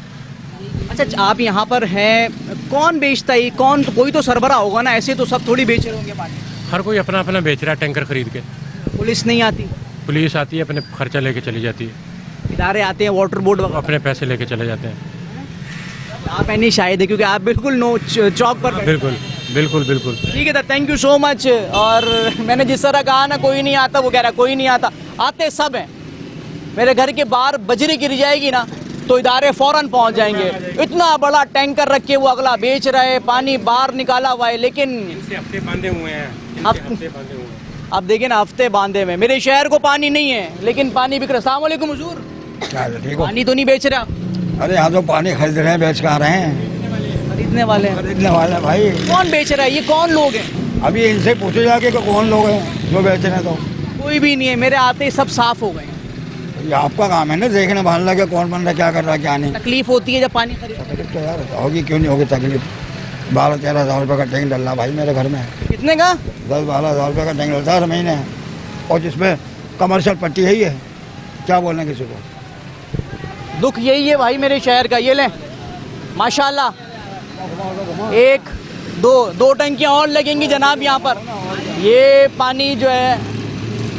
अच्छा, आप यहाँ पर हैं, कौन बेचता है? कौन, कोई तो सरबराह होगा ना, ऐसे तो सब थोड़ी बेच रहे होंगे पानी। हर कोई अपना अपना बेच रहा है टैंकर खरीद के। पुलिस नहीं आती? पुलिस आती है, अपने खर्चा लेके चली जाती है। इदारे आते हैं, वाटर बोर्ड वगैरह अपने पैसे लेके चले जाते हैं। आप नहीं शायद है, क्योंकि आप बिल्कुल नो चौक पर। बिल्कुल बिल्कुल बिल्कुल। ठीक है sir, thank you so much. और मैंने जिस तरह कहा ना, कोई नहीं आता, वो कह रहा कोई नहीं आता। आते सब हैं। मेरे घर के बाहर बजरी गिर जाएगी ना तो इदारे फौरन पहुंच जाएंगे। इतना बड़ा टैंकर रख के वो अगला बेच रहा है, पानी बाहर निकाला हुआ है, लेकिन हफ्ते बांधे हुए हैं। अब देखिए ना, हफ्ते बांधे में। मेरे शहर को पानी नहीं है, लेकिन पानी बिक रहा है। अस्सलाम वालेकुम हुजूर। ठीक हो? पानी तो नहीं बेच रहे आप? अरे यहाँ तो पानी खरीद रहे हैं, बेच कर आ रहे हैं। खरीदने वाले हैं? खरीदने वाले भाई। कौन बेच रहा है? ये कौन लोग हैं? अभी इनसे पूछो जाके कि कौन लोग हैं जो बेच रहे हैं। तो कोई भी नहीं है, मेरे आते ही सब साफ हो गए। ये आपका काम है ना, देखना भालना कि कौन बन रहा है, क्या कर रहा है, क्या नहीं। तकलीफ होती है जब पानी खरीद? तकलीफ तो यार होगी, क्यों नहीं होगी तकलीफ। 12-13 हज़ार रुपये का टैंक डलना भाई मेरे घर में। कितने का? 10-12 हज़ार रुपये का टैंक डलता है हर महीने, और जिसमें कमर्शियल पट्टी है ही है। क्या बोलना किसी को? दुख यही है भाई मेरे शहर का। ये लें, माशाल्लाह, एक दो टंकियां और लगेंगी जनाब यहाँ पर। ये पानी जो है,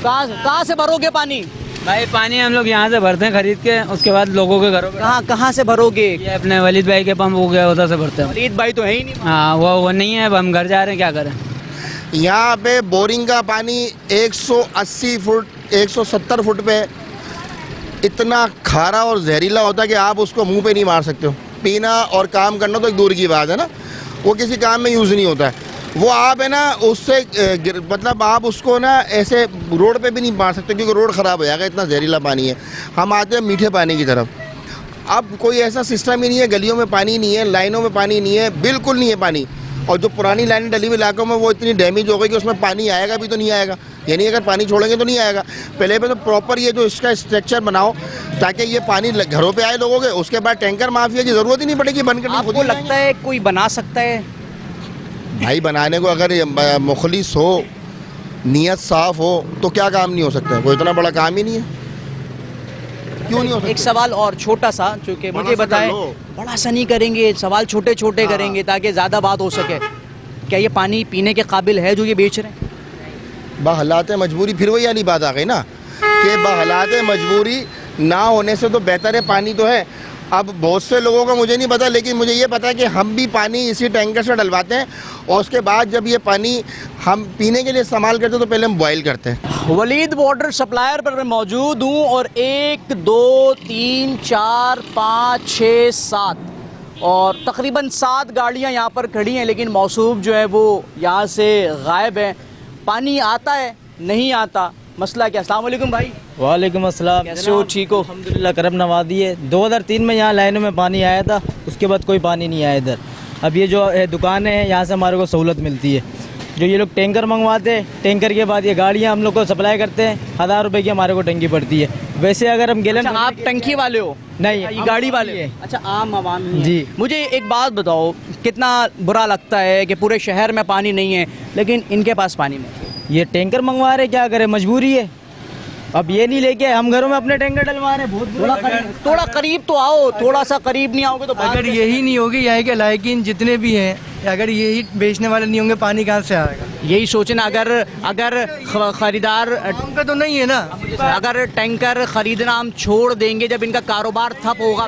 कहाँ से भरोगे पानी? भाई पानी हम लोग यहाँ से भरते हैं खरीद के, उसके बाद लोगों के घरों में। कहाँ से भरोगे? ये अपने वलीद भाई के पंप हो गया, उधर से भरते हैं। वलीद भाई तो है ही नहीं। हाँ, वो नहीं है, अब हम घर जा रहे हैं, क्या करें। यहाँ पे बोरिंग का पानी 180 फुट 170 फुट पे इतना खारा और जहरीला होता है कि आप उसको मुंह पे नहीं मार सकते हो। पीना और काम करना तो एक दूर की बात है ना, वो किसी काम में यूज़ नहीं होता है। वो आप है ना उससे मतलब आप उसको ना ऐसे रोड पे भी नहीं मार सकते क्योंकि रोड ख़राब हो जाएगा, इतना जहरीला पानी है। हम आते हैं मीठे पानी की तरफ। अब कोई ऐसा सिस्टम ही नहीं है, गलियों में पानी नहीं है, लाइनों में पानी नहीं है, बिल्कुल नहीं है पानी। और जो पुरानी लाइनें डली हुई इलाकों में वो इतनी डैमेज हो गई कि उसमें पानी आएगा भी तो नहीं आएगा, यानी अगर पानी छोड़ेंगे तो नहीं आएगा। पहले पे तो प्रॉपर ये जो इसका स्ट्रक्चर बनाओ ताकि ये पानी घरों पे आए लोगों के, उसके बाद टैंकर माफिया की ज़रूरत ही नहीं पड़ेगी बंद करने। आपको लगता है कोई बना सकता है? भाई बनाने को अगर मुखलिस हो, नीयत साफ हो तो क्या काम नहीं हो सकता? कोई इतना बड़ा काम ही नहीं है, क्यों नहीं हो सकता? एक सवाल और छोटा सा, चूँकि मुझे बताएं, बड़ा सा नहीं करेंगे, सवाल छोटे छोटे करेंगे ताकि ज़्यादा बात हो सके। क्या ये पानी पीने के काबिल है जो ये बेच रहे हैं? बहालात मजबूरी, फिर वही वाली बात आ गई ना कि बहालात मजबूरी ना होने से तो बेहतर है पानी तो है। अब बहुत से लोगों का मुझे नहीं पता, लेकिन मुझे ये पता है कि हम भी पानी इसी टैंकर से डलवाते हैं और उसके बाद जब ये पानी हम पीने के लिए इस्तेमाल करते हैं तो पहले हम बॉयल करते हैं। वलीद वाटर सप्लायर पर मैं मौजूद हूँ और 1 2 3 4 5 6 7 और तकरीबन 7 गाड़ियाँ यहाँ पर खड़ी हैं, लेकिन मौसूफ जो है वो यहाँ से गायब है। पानी आता है नहीं आता, मसला क्या? अस्सलाम वालेकुम भाई। वालेकुम अस्सलाम। कैसे हो? ठीक हो? अल्हम्दुलिल्लाह, करम नवाजी है। 2003 में यहाँ लाइनों में पानी आया था, उसके बाद कोई पानी नहीं आया इधर। अब ये जो दुकानें हैं यहाँ से हमारे को सहूलत मिलती है। जो ये लोग टैंकर मंगवाते हैं, टैंकर के बाद ये गाड़ियाँ हम लोग को सप्लाई करते हैं, 1000 रुपये की हमारे को टंकी पड़ती है। वैसे अगर हम गैलन आप टंकी वाले हो? नहीं, ये गाड़ी वाले। अच्छा, आम आवाम जी। मुझे एक बात बताओ, कितना बुरा लगता है कि पूरे शहर में पानी नहीं है लेकिन इनके पास पानी नहीं। ये टैंकर मंगवा रहे, क्या करें, मजबूरी है। अब ये नहीं लेके हम घरों में अपने टैंकर डलवा रहे हैं। बहुत थोड़ा करीब तो आओ, थोड़ा सा करीब नहीं आओगे तो अगर यही नहीं होगी यहाँ के लायकीन जितने भी हैं, अगर यही बेचने वाले नहीं होंगे, पानी कहाँ से आएगा? यही सोचना। अगर खरीदार का तो नहीं है ना, अगर टैंकर खरीदना हम छोड़ देंगे जब इनका कारोबार ठप होगा।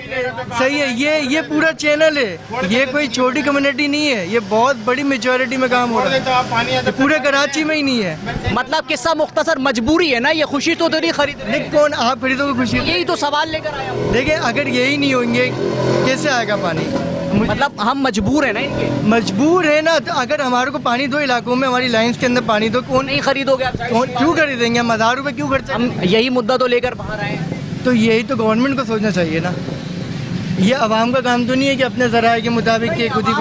सही है। ये पूरा चैनल है, ये कोई छोटी कम्युनिटी नहीं है, ये बहुत बड़ी मेजॉरिटी में काम हो रहा है। पूरे कराची में ही नहीं है। मतलब किस्सा मुख्तसर मजबूरी है ना, ये खुशी तो नहीं खरीद। नहीं, कौन आप खरीदोगे खुशी? यही तो सवाल लेकर आया हूँ। देखिए, अगर यही नहीं होंगे कैसे आएगा पानी? मतलब हम मजबूर है ना, इनके मजबूर है ना। तो अगर हमारे को पानी दो इलाकों में, हमारी लाइंस के अंदर पानी दो, कौन नहीं खरीदोगे आप? क्यों खरीदेंगे? हम 1000 रुपये क्यों खर्च? हम यही मुद्दा तो लेकर बाहर आए हैं। तो यही तो गवर्नमेंट को सोचना चाहिए ना। ये आवाम का काम तो नहीं है कि अपने ज़राए के मुताबिक के खुद ही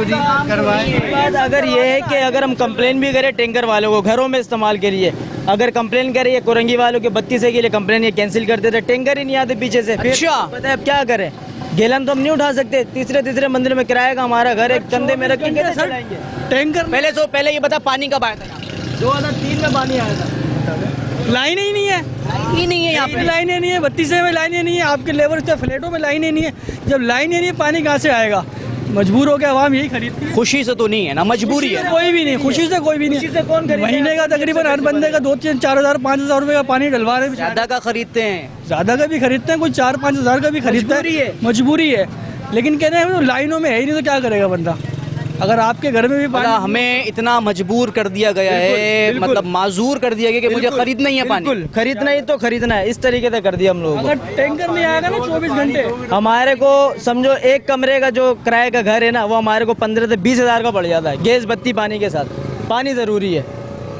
करवाएं। अगर ये है कि अगर हम कंप्लेन भी करें टैंकर वालों को घरों में इस्तेमाल के लिए, अगर कंप्लेन करें ये कोरंगी वालों के 32 के लिए कंप्लेन ये कैंसिल कर देते, टैंकर ही नहीं आते पीछे से। अच्छा, पता है अब क्या करें? गैलन तो हम नहीं उठा सकते, तीसरे मंदिर में किराए का हमारा घर है, कंधे में रख के कैसे चलाएंगे टैंकर? पहले ये बता, पानी कब आया था? 2003 में पानी आया था। लाइन ही नहीं है, ही नहीं है यहाँ पे। लाइनें नहीं है, 32 में लाइनें नहीं है, आपके लेबर के फ्लैटों में लाइनें नहीं है। जब लाइनें नहीं है, पानी कहाँ से आएगा? मजबूर हो गया आवाम यही खरीदती है। खुशी से तो नहीं है ना, मजबूरी है। कोई भी नहीं, खुशी से कोई भी नहीं। खुशी से कौन खरीदेगा? महीने का तकरीबन हर बंदे का 2-4 हज़ार 5,000 रुपये का पानी डलवा रहे हैं। ज्यादा का खरीदते हैं, ज़्यादा का भी खरीदते हैं, कोई 4-5 हज़ार का भी खरीदता है। मजबूरी है। लेकिन कहते हैं लाइनों में है ही नहीं तो क्या करेगा बंदा? अगर आपके घर में भी पानी, हमें इतना मजबूर कर दिया गया है, मतलब माजूर कर दिया गया कि मुझे खरीदना ही है पानी। खरीदना ही तो खरीदना है, इस तरीके से कर दिया हम लोगों को। अगर टैंकर नहीं आएगा ना 24 घंटे, हमारे को समझो एक कमरे का जो किराए का घर है ना, वो हमारे को 15 से 20 हज़ार का पड़ जाता है, गैस बत्ती पानी के साथ। पानी ज़रूरी है।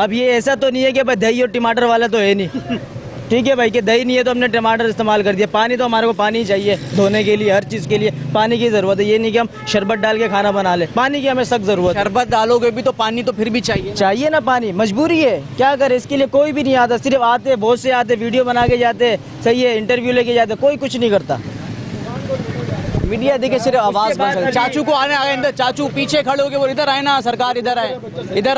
अब ये ऐसा तो नहीं है कि भाई दही और टमाटर वाला तो है नहीं। ठीक है भाई, कि दही नहीं है तो हमने टमाटर इस्तेमाल कर दिया। पानी तो हमारे को पानी चाहिए धोने के लिए, हर चीज़ के लिए पानी की ज़रूरत है। ये नहीं कि हम शरबत डाल के खाना बना ले, पानी की हमें सख्त ज़रूरत है। शरबत डालोगे भी तो पानी तो फिर भी चाहिए ना, पानी मजबूरी है, क्या करे? इसके लिए कोई भी नहीं आता, सिर्फ आते बहुत से आते, वीडियो बना के जाते, सही है, इंटरव्यू लेके जाते, कोई कुछ नहीं करता। मीडिया देखे सिर्फ आवाज़ बन सकती। चाचू को आने आए अंदर, चाचू पीछे खड़े हो के वो इधर आए ना, सरकार इधर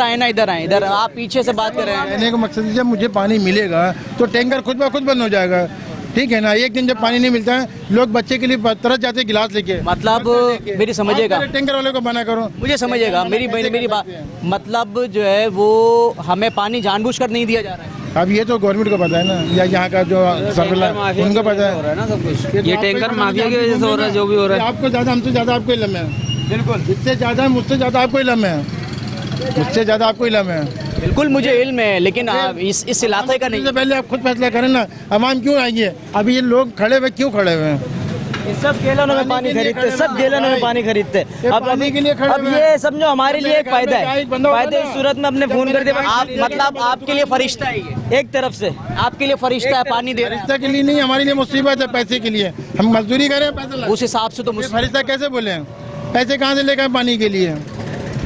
आए ना, इधर आप पीछे से बात कर रहे हैं। कहने का मकसद जब मुझे पानी मिलेगा तो टैंकर खुद ब खुद बंद हो जाएगा, ठीक है ना? एक दिन जब पानी नहीं मिलता है, लोग बच्चे के लिए तरस जाते हैं गिलास लेके। मतलब मेरी समझिएगा, टैंकर वाले को मना करो। मुझे समझिएगा, मेरी बात मतलब जो है वो हमें पानी जानबूझकर नहीं दिया जा रहा है। अब ये तो गवर्नमेंट को पता है ना, या यहाँ का जो सरकार उनको पता है ना सब कुछ। ये टैंकर माफिया की वजह से हो रहा है जो भी हो रहा है। आपको ज़्यादा, हमसे ज़्यादा आपको इल्म है। बिल्कुल, इससे ज़्यादा मुझसे ज़्यादा आपको इल्म है, मुझसे ज़्यादा आपको इल्म है। बिल्कुल मुझे इल्म है, लेकिन इस इलाके का नहीं। पहले आप खुद फैसला करें ना, अवाम क्यों आएंगे? अभी ये लोग खड़े हुए क्यों खड़े हुए हैं? सब गैलनों में पानी खरीदते, सब गैलनों में पानी खरीदते। अब पानी के लिए खड़े अब हुए ये हैं। समझो हमारे लिए एक फायदा है, फायदे इस सूरत में अपने फोन कर दिया। आप मतलब आपके लिए फरिश्ता है ये, एक तरफ से आपके लिए फरिश्ता है, पानी दे रहे हैं। फरिश्ता के लिए नहीं, हमारे लिए मुसीबत है पैसे के लिए। हम मजदूरी करें, पैसा लगे। उस हिसाब से तो फरिश्ता कैसे बोले? पैसे कहाँ से लेकर पानी के लिए?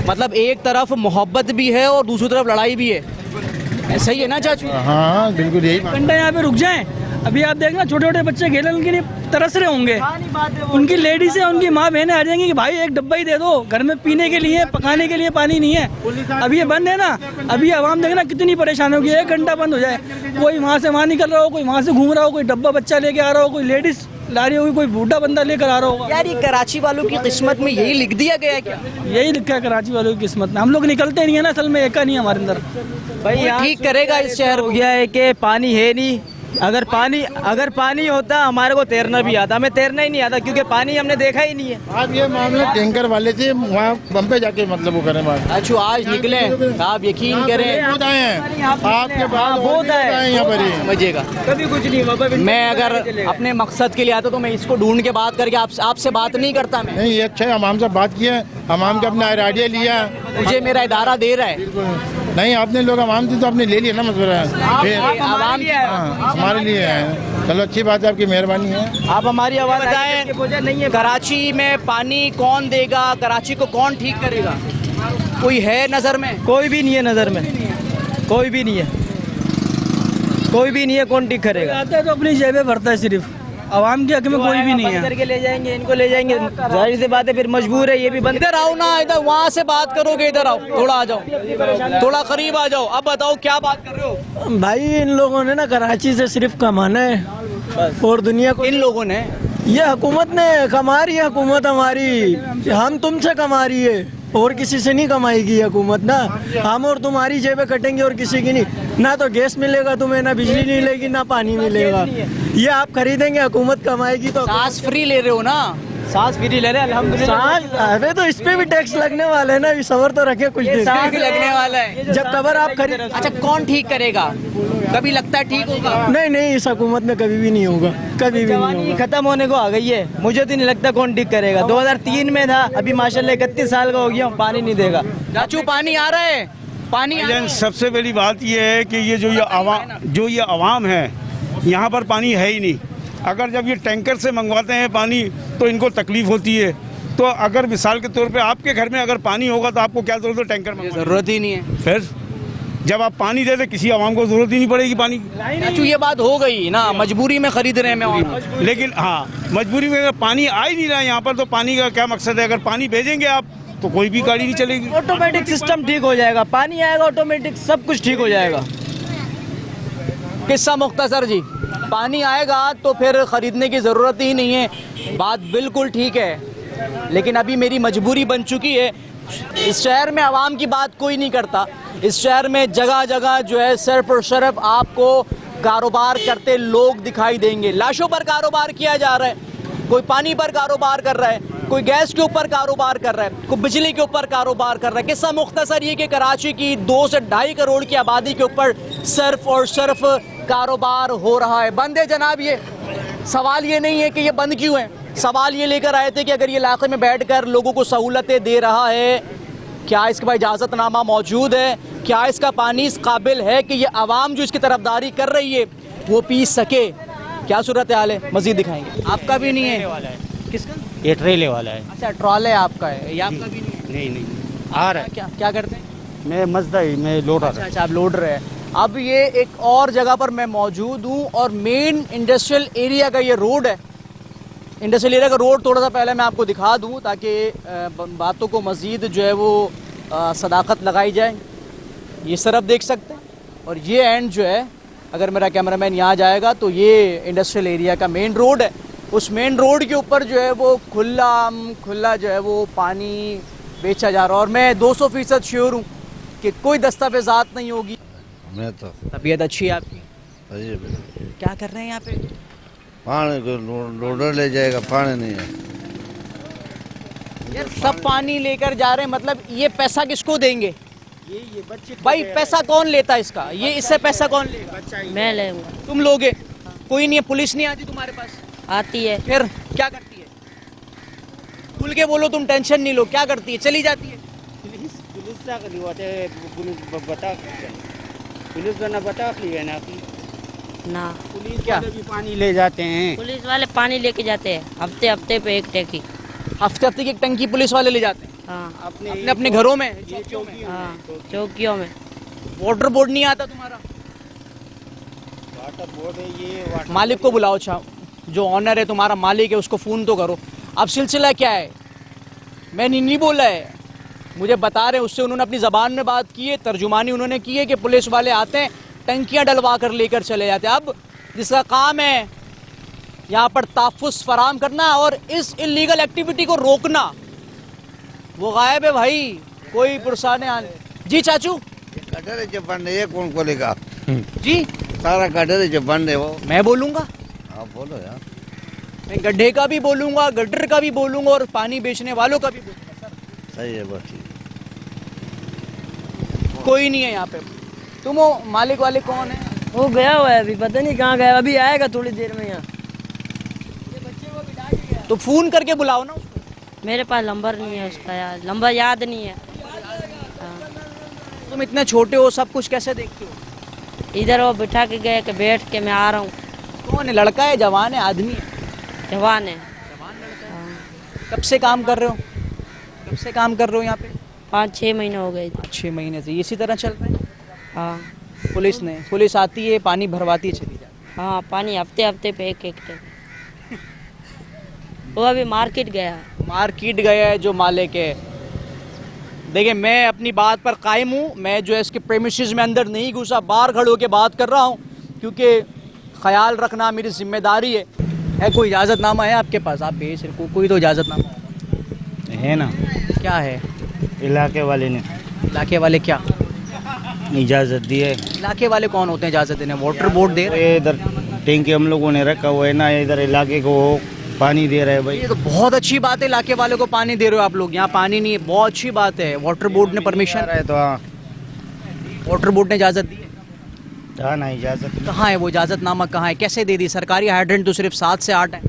मतलब एक तरफ मोहब्बत भी है और दूसरी तरफ लड़ाई भी है, सही है ना चाचू? हाँ बिल्कुल यही बात। घंटा यहाँ पे रुक जाएं। अभी आप देखना छोटे छोटे बच्चे गैलन के लिए तरस रहे होंगे, उनकी लेडीज है, उनकी माँ बहनें आ जाएंगी कि भाई एक डब्बा ही दे दो, घर में पीने के लिए पकाने के लिए पानी नहीं है। अब ये बंद है ना, अभी आवाम देखना कितनी परेशान होगी। 1 घंटा बंद हो जाए, कोई वहाँ से वहाँ निकल रहा हो, कोई वहाँ से घूम रहा हो, कोई डब्बा बच्चा लेके आ रहा हो, कोई लेडीज ला रही होगी, कोई बूढ़ा बंदा लेकर आ रहा होगा। यार ये कराची वालों की किस्मत में यही लिख दिया गया है क्या? यही लिखा है कराची वालों की किस्मत में। हम लोग निकलते नहीं है ना, असल में एक नहीं है हमारे अंदर। भाई ठीक करेगा इस शहर हो गया है कि पानी है नहीं। अगर पानी होता हमारे को तैरना भी आता, हमें तैरना ही नहीं आता क्योंकि पानी हमने देखा ही नहीं है। आप ये मामला टैंकर वाले से वहाँ बम पे जाके मतलब वो करें बात। अच्छा आज निकले, आप यकीन करें बहुत आए हैं आपके बाद, बहुत आए यहाँ पर ही। समझिएगा, कभी कुछ नहीं। मैं अगर अपने मकसद के लिए आता तो मैं इसको ढूंढ के बात करके आपसे बात नहीं करता। मैं नहीं, ये अच्छा है, हमाम से बात किया, हमाम का अपना आइडिया लिया, मुझे मेरा इदारा दे रहा है। नहीं आपने लोग आवाम से तो आपने ले लिया ना मशवरा। हमारे लिए है, चलो अच्छी बात है, आपकी मेहरबानी है। आप हमारी आवाज़ बताएं, नहीं है कराची में पानी कौन देगा, कराची को कौन ठीक करेगा? कोई है नज़र में? कोई भी नहीं है नज़र में, कोई भी नहीं है, कोई भी नहीं है। कौन ठीक करेगा? आता है तो अपनी जेबें भरता है, सिर्फ आवाम के हक में कोई भी नहीं है। करके ले जाएंगे, इनको ले जाएंगे, जाहिर सी बात है फिर मजबूर है ये भी बंद। इधर आओ ना, इधर वहाँ से बात करोगे, इधर आओ, थोड़ा आ जाओ, थोड़ा करीब आ जाओ। अब बताओ क्या बात कर रहे हो? भाई इन लोगों ने ना कराची से सिर्फ कमाना है और दुनिया को। इन लोगों ने, ये हुकूमत ने कमा रही है, हुकूमत हमारी, हम तुमसे कमा रही है और किसी से नहीं कमाएगी हुकूमत ना। हम और तुम्हारी जेबें कटेंगे और किसी की नहीं। ना तो गैस मिलेगा तुम्हें, ना बिजली मिलेगी, ना पानी मिलेगा। ये आप खरीदेंगे, हुकूमत कमाएगी। तो सांस फ्री ले रहे हो ना? सांस फ्री ले रहे हैं अल्हम्दुलिल्लाह। अरे तो इस पे भी टैक्स लगने वाला है ना, सबर तो रखे कुछ दिन। सांस भी लगने वाला है जब कबर आप खरीद। अच्छा कौन ठीक करेगा? कभी लगता है ठीक होगा? नहीं, इस हुकूमत में कभी भी नहीं होगा, कभी भी नहीं होगा। खत्म होने को आ गई है, मुझे तो नहीं लगता कौन ठीक करेगा। 2003 में था, अभी माशाल्लाह 31 साल का हो गया, पानी नहीं देगा। चाचू पानी आ रहा है, पानी आ रहा है। सबसे बड़ी बात ये है कि ये जो ये आवाम है, यहाँ पर पानी है ही नहीं। अगर जब ये टैंकर से मंगवाते हैं पानी तो इनको तकलीफ होती है। तो अगर मिसाल के तौर पे आपके घर में अगर पानी होगा तो आपको क्या जरूरत है टैंकर में? जरूरत ही नहीं है। फिर जब आप पानी दे दे किसी आवाम को जरूरत ही नहीं पड़ेगी पानी की। चाचू ये बात हो गई ना, मजबूरी में खरीद रहे हैं मैं। लेकिन हाँ, मजबूरी में अगर पानी आ ही नहीं रहा है यहाँ पर तो पानी का क्या मकसद है? अगर पानी भेजेंगे आप तो कोई भी गाड़ी नहीं चलेगी। ऑटोमेटिक सिस्टम ठीक हो जाएगा, पानी आएगा ऑटोमेटिक सब कुछ ठीक हो जाएगा। किस्सा मुख्तसर जी, पानी आएगा तो फिर ख़रीदने की ज़रूरत ही नहीं है। बात बिल्कुल ठीक है, लेकिन अभी मेरी मजबूरी बन चुकी है। इस शहर में आवाम की बात कोई नहीं करता। इस शहर में जगह जगह जो है सिर्फ और सिर्फ आपको कारोबार करते लोग दिखाई देंगे। लाशों पर कारोबार किया जा रहा है, कोई पानी पर कारोबार कर रहा है, कोई गैस के ऊपर कारोबार कर रहा है, कोई बिजली के ऊपर कारोबार कर रहा है। किस्सा मुख्तसर ये कि कराची की 2 से 2.5 करोड़ की आबादी के ऊपर सिर्फ और सिर्फ कारोबार हो रहा है। बंद है जनाब। ये सवाल ये नहीं है कि ये बंद क्यों है, सवाल ये लेकर आए थे कि अगर ये इलाके में बैठकर लोगों को सहूलतें दे रहा है, क्या इसके पास इजाज़तनामा मौजूद है? क्या इसका पानी इस काबिल है कि ये आवाम जो इसकी तरफदारी कर रही है वो पी सके? क्या सूरत हाल है, मज़ीद दिखाएंगे। आपका भी नहीं है? किसका? ये ट्रेले वाला है। अच्छा ट्रॉले आपका है, ये आपका भी नहीं है? नहीं आ रहा है। क्या करते हैं? मैं मजदा ही मैं लोड अच्छा आप लोड रहे हैं। अब ये एक और जगह पर मैं मौजूद हूँ और मेन इंडस्ट्रियल एरिया का ये रोड है। इंडस्ट्रियल एरिया का रोड थोड़ा सा पहले मैं आपको दिखा दूँ ताकि बातों को मज़ीद जो है वो सदाकत लगाई जाए। ये तरफ देख सकते हैं और ये एंड जो है, अगर मेरा कैमरामैन यहाँ जाएगा तो ये इंडस्ट्रियल एरिया का मेन रोड है। उस मेन रोड के ऊपर जो है वो खुला जो है वो पानी बेचा जा रहा है और मैं 200% श्योर हूँ कि कोई दस्तावेज़ात नहीं होगी। मैं तो तबीयत अच्छी है आपकी? क्या कर रहे हैं यहाँ पे? पानी को लोडर ले जाएगा, पानी नहीं है यार। सब पानी लेकर जा रहे हैं, मतलब ये पैसा किसको देंगे? ये बच्चे भाई पैसा कौन लेता है इसका? ये इससे पैसा कौन लेगा? मैं लेऊंगा। तुम लोगे? कोई नहीं है? पुलिस नहीं आती तुम्हारे पास? आती है। फिर क्या करती है? खुल के बोलो, तुम टेंशन नहीं लो। क्या करती है? चली जाती है। पुलिस वाला बता लिए ना ना पुलिस क्या भी पानी ले जाते हैं। पुलिस वाले पानी लेके जाते हैं हफ्ते हफ्ते पे एक टैंकी। हफ्ते हफ्ते की एक टंकी पुलिस वाले ले जाते हैं हाँ अपने अपने घरों में, हाँ चौकियों में। वाटर बोर्ड नहीं आता तुम्हारा? वाटर बोर्ड है ये मालिक को बुलाओ, जो ऑनर है तुम्हारा मालिक है उसको फ़ोन तो करो। अब सिलसिला क्या है? मैंने नहीं बोला है, मुझे बता रहे हैं। उससे उन्होंने अपनी ज़बान में बात की है, तर्जुमानी उन्होंने की है कि पुलिस वाले आते हैं, टंकियां डलवा कर लेकर चले जाते हैं। अब जिसका काम है यहाँ पर तहफ़्फ़ुज़ फराहम करना और इस इलीगल एक्टिविटी को रोकना, वो गायब है भाई। कोई पुरसाने आने। जी चाचू, गटर है जब बंद है, ये कौन खोलेगा? जी सारा गटर है जब बंद है वो। मैं बोलूँगा, आप बोलो यार। मैं गड्ढे का भी बोलूँगा, गटर का भी बोलूँगा और पानी बेचने वालों का भी बोलूँगा। सही है, बस ठीक। कोई नहीं है यहाँ पे। तुम हो मालिक वाले कौन है? वो गया हुआ है, अभी पता नहीं कहाँ गया, अभी आएगा थोड़ी देर में यहाँ। तो फोन करके बुलाओ ना उसको। मेरे पास नंबर नहीं है उसका यार, नंबर याद नहीं है। तुम इतने छोटे हो, सब कुछ कैसे देखते हो? इधर वो बिठा के गए कि बैठ के मैं आ रहा हूँ। कौन है? लड़का है, जवान है, आदमी है? जवान है। कब से काम कर रहे हो? कब से काम कर रहे हो यहाँ पे? 5-6 महीने हो गए। 6 महीने से इसी तरह चल रहा है? हाँ पुलिस आती है, पानी भरवाती है, चली जाती है। हाँ पानी हफ्ते हफ्ते पे एक टैंकी। वो अभी मार्केट गया है जो मालिक है। देखिए, मैं अपनी बात पर कायम हूँ। मैं जो है इसके प्रेमिसेस में अंदर नहीं घुसा, बाहर खड़े होकर बात कर रहा हूँ, क्योंकि ख्याल रखना मेरी जिम्मेदारी है। कोई इजाज़तनामा है आपके पास? आप बेच रहे हो, कोई तो इजाज़तनामा है ना? क्या है? इलाके वाले ने। इलाके वाले क्या इजाज़त दी है? इलाके वाले कौन होते हैं इजाज़त देने? वाटर बोर्ड दे रहे हैं। इधर टैंकी हम लोगों ने रखा हुआ है ना, इधर इलाके को पानी दे रहे हैं भाई। ये तो बहुत अच्छी बात है, इलाके वाले को पानी दे रहे हो आप लोग। यहाँ पानी नहीं है, बहुत अच्छी बात है। वाटर बोर्ड ने परमिशन है तो हाँ, वाटर बोर्ड ने इजाज़त दी है। हाँ ना, इजाज़त कहाँ है वो इजाज़तनामा? कहाँ है? कैसे दे दी? सरकारी हाइड्रेंट तो सिर्फ 7 से 8 है।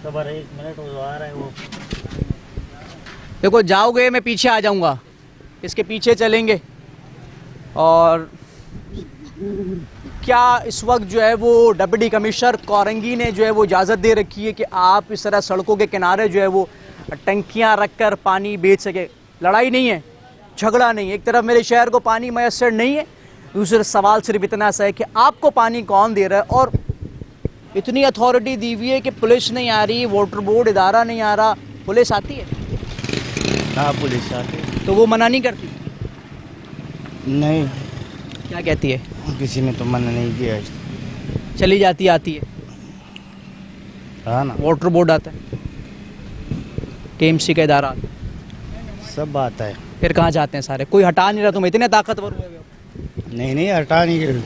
खबर 1 मिनट हो आ रहा है वो। देखो, जाओगे मैं पीछे आ जाऊंगा, इसके पीछे चलेंगे। और क्या इस वक्त जो है वो डिप्टी कमिश्नर कोरंगी ने जो है वो इजाज़त दे रखी है कि आप इस तरह सड़कों के किनारे जो है वो टंकियां रखकर पानी बेच सके? लड़ाई नहीं है, झगड़ा नहीं है। एक तरफ मेरे शहर को पानी मैसर नहीं है, दूसरा सवाल सिर्फ इतना सा है कि आपको पानी कौन दे रहा है। और इतनी अथॉरिटी दी हुई है कि पुलिस नहीं आ रही, वाटर बोर्ड इदारा नहीं आ रहा, पुलिस आती है? हाँ पुलिस आती है। तो वो मना नहीं करती? नहीं। क्या कहती है? किसी ने तो मना नहीं किया। चली जाती आती है। हाँ ना। वाटर बोर्ड आता है, KMC का इदारा आता है, सब आता है। फिर कहाँ जाते हैं सारे? कोई हटा नहीं रहा? तुम इतने ताकतवर हुए हो? नहीं हटा नहीं।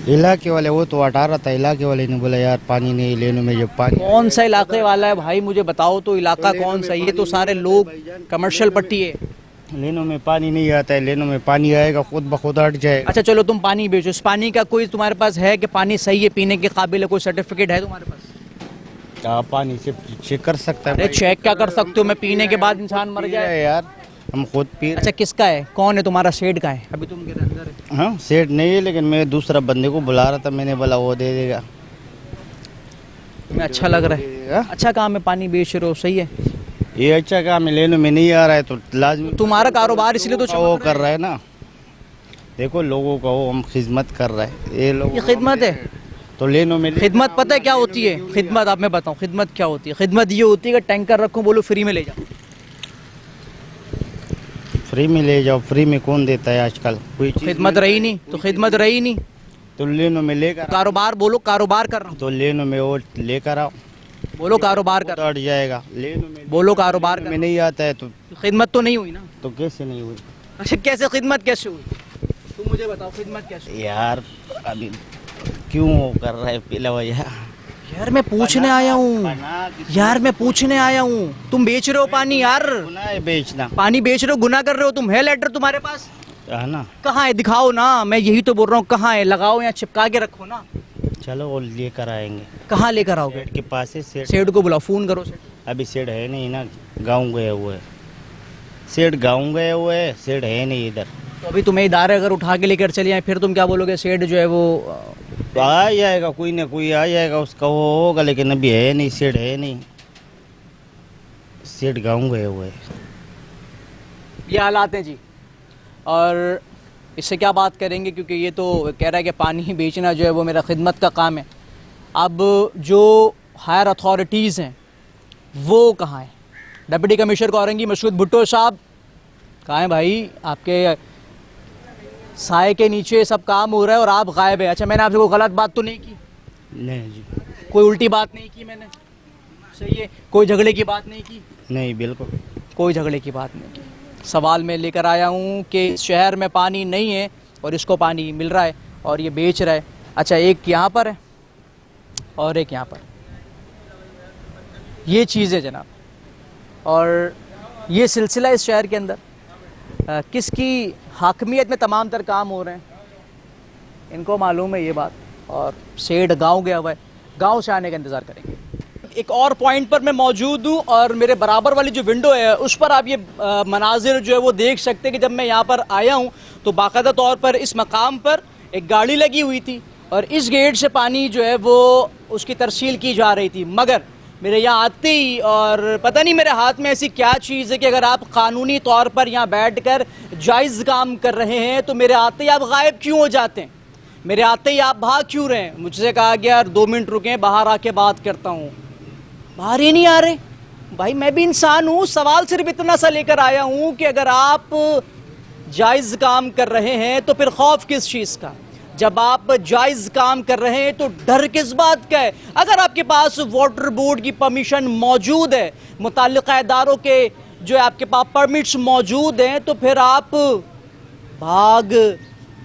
इलाके वाले वो तो हटा रहा था, इलाके वाले ने बोला यार पानी नहीं लेने में। जब पानी कौन सा इलाके वाला है भाई, मुझे बताओ तो। इलाका कौन सा? ये तो सारे लोग कमर्शियल पट्टी है। लेनों में पानी नहीं आता है, लेनों में पानी आएगा खुद ब खुद हट जाएगा। अच्छा चलो, तुम पानी बेचो, इस पानी का कोई तुम्हारे पास है कि पानी सही है, पीने के काबिल है? कोई सर्टिफिकेट है तुम्हारे पास? क्या पानी से चेक कर सकता है? अरे चेक क्या कर सकते हो? मैं पीने के बाद इंसान मर जाए यार, हम खुद पी। अच्छा किसका है? कौन है तुम्हारा? शेड का है? अभी तुम अंदर है। हाँ सेठ नहीं है, लेकिन मैं दूसरा बंदे को बुला रहा था, मैंने बोला वो दे देगा। तुम्हें अच्छा लग रहा है? अच्छा काम है, पानी बेच रहे हो, सही है। ये अच्छा काम है, लेने में नहीं आ रहा है तो लाजमी। तुम्हारा कारोबार इसलिए तो वो कर रहा है ना। देखो लोगों का वो हम खिदमत कर रहा है, ये लोग। ये खिदमत है तो लेनों में खिदमत पता है क्या होती है? खिदमत आप मैं बताऊं, खिदमत क्या होती है? खिदमत ये होती है कि टैंकर रखो, बोलो फ्री में ले जाओ। फ्री में ले जाओ। फ्री में कौन देता है आजकल? कोई खिदमत रही नहीं तो खिदमत रही नहीं तो लेनों में लेकर। कारोबार बोलो, कारोबार कर रहा हूँ। तो लेनों में वो लेकर आओ। बोलो कारोबार कर। हट जाएगा। लेनों में बोलो कारोबार में नहीं आता है तो खिदमत तो नहीं हुई ना? तो कैसे नहीं हुई? अच्छा कैसे खिदमत कैसे हुई? तुम मुझे बताओ, खिदमत कैसे हुई? यार अभी क्यों वो कर रहा है पहला भैया? यार मैं पूछने आया हूँ, यार मैं पूछने आया हूँ। तुम बेच रहे हो पानी यार? बेचना पानी बेच रहे हो, गुनाह कर रहे हो तुम। है लेटर तुम्हारे पास? है ना। कहाँ है? दिखाओ ना। मैं यही तो बोल रहा हूँ, कहाँ है? लगाओ या चिपका के रखो ना। चलो वो लेकर आएंगे। कहाँ लेकर आओगे? के पास है सेठ। सेठ को बुलाओ, फ़ोन करो सेठ। अभी सेठ है नहीं ना, गाँव गए हुए है सेठ, गाँव गए हुए है सेठ, है नहीं इधर। तो अभी तुम्हें इदारे अगर उठा के लेकर चले आए फिर तुम क्या बोलोगे? सेठ जो है वो तो आ जाएगा, कोई ना कोई आ जाएगा, उसका वो होगा, लेकिन अभी है नहीं, सेठ है नहीं, सेठ गाँव गए हुए है। ये हालात हैं जी। और इससे क्या बात करेंगे, क्योंकि ये तो कह रहा है कि पानी बेचना जो है वो मेरा खिदमत का काम है। अब जो हायर अथॉरिटीज़ हैं वो कहाँ हैं? डिप्टी कमिश्नर औरंगी मसूद भुट्टो साहब कहाँ हैं भाई? आपके साए के नीचे सब काम हो रहा है और आप गायब है। अच्छा, मैंने आपसे कोई गलत बात तो नहीं की? नहीं जी, कोई उल्टी बात नहीं की मैंने? सही है। कोई झगड़े की बात नहीं की? नहीं, बिल्कुल कोई झगड़े की बात नहीं की। सवाल मैं लेकर आया हूँ कि इस शहर में पानी नहीं है और इसको पानी मिल रहा है और ये बेच रहा है। अच्छा, एक यहाँ पर है और एक यहाँ पर, ये चीज़ है जनाब। और ये सिलसिला इस शहर के अंदर किसकी हाकमियत में तमाम तर काम हो रहे हैं, इनको मालूम है ये बात। और सेठ गांव गया हुआ है, गांव से आने का इंतज़ार करेंगे। एक और पॉइंट पर मैं मौजूद हूँ और मेरे बराबर वाली जो विंडो है उस पर आप ये मनाजिर जो है वो देख सकते हैं कि जब मैं यहाँ पर आया हूँ तो बाकायदा तौर पर इस मकाम पर एक गाड़ी लगी हुई थी और इस गेट से पानी जो है वो उसकी तरसील की जा रही थी। मगर मेरे यहाँ आते ही, और पता नहीं मेरे हाथ में ऐसी क्या चीज़ है कि अगर आप कानूनी तौर पर यहाँ बैठकर जायज़ काम कर रहे हैं तो मेरे आते ही आप गायब क्यों हो जाते हैं? मेरे आते ही आप भाग क्यों रहे हैं? मुझसे कहा गया यार 2 मिनट रुकें, बाहर आके बात करता हूँ। बाहर ही नहीं आ रहे। भाई मैं भी इंसान हूँ, सवाल सिर्फ इतना सा लेकर आया हूँ कि अगर आप जायज़ काम कर रहे हैं तो फिर खौफ किस चीज़ का? जब आप जायज़ काम कर रहे हैं तो डर किस बात का है? अगर आपके पास वाटर बोर्ड की परमिशन मौजूद है, मुताल्लिक़ा इदारों के जो आपके पास परमिट्स मौजूद हैं, तो फिर आप भाग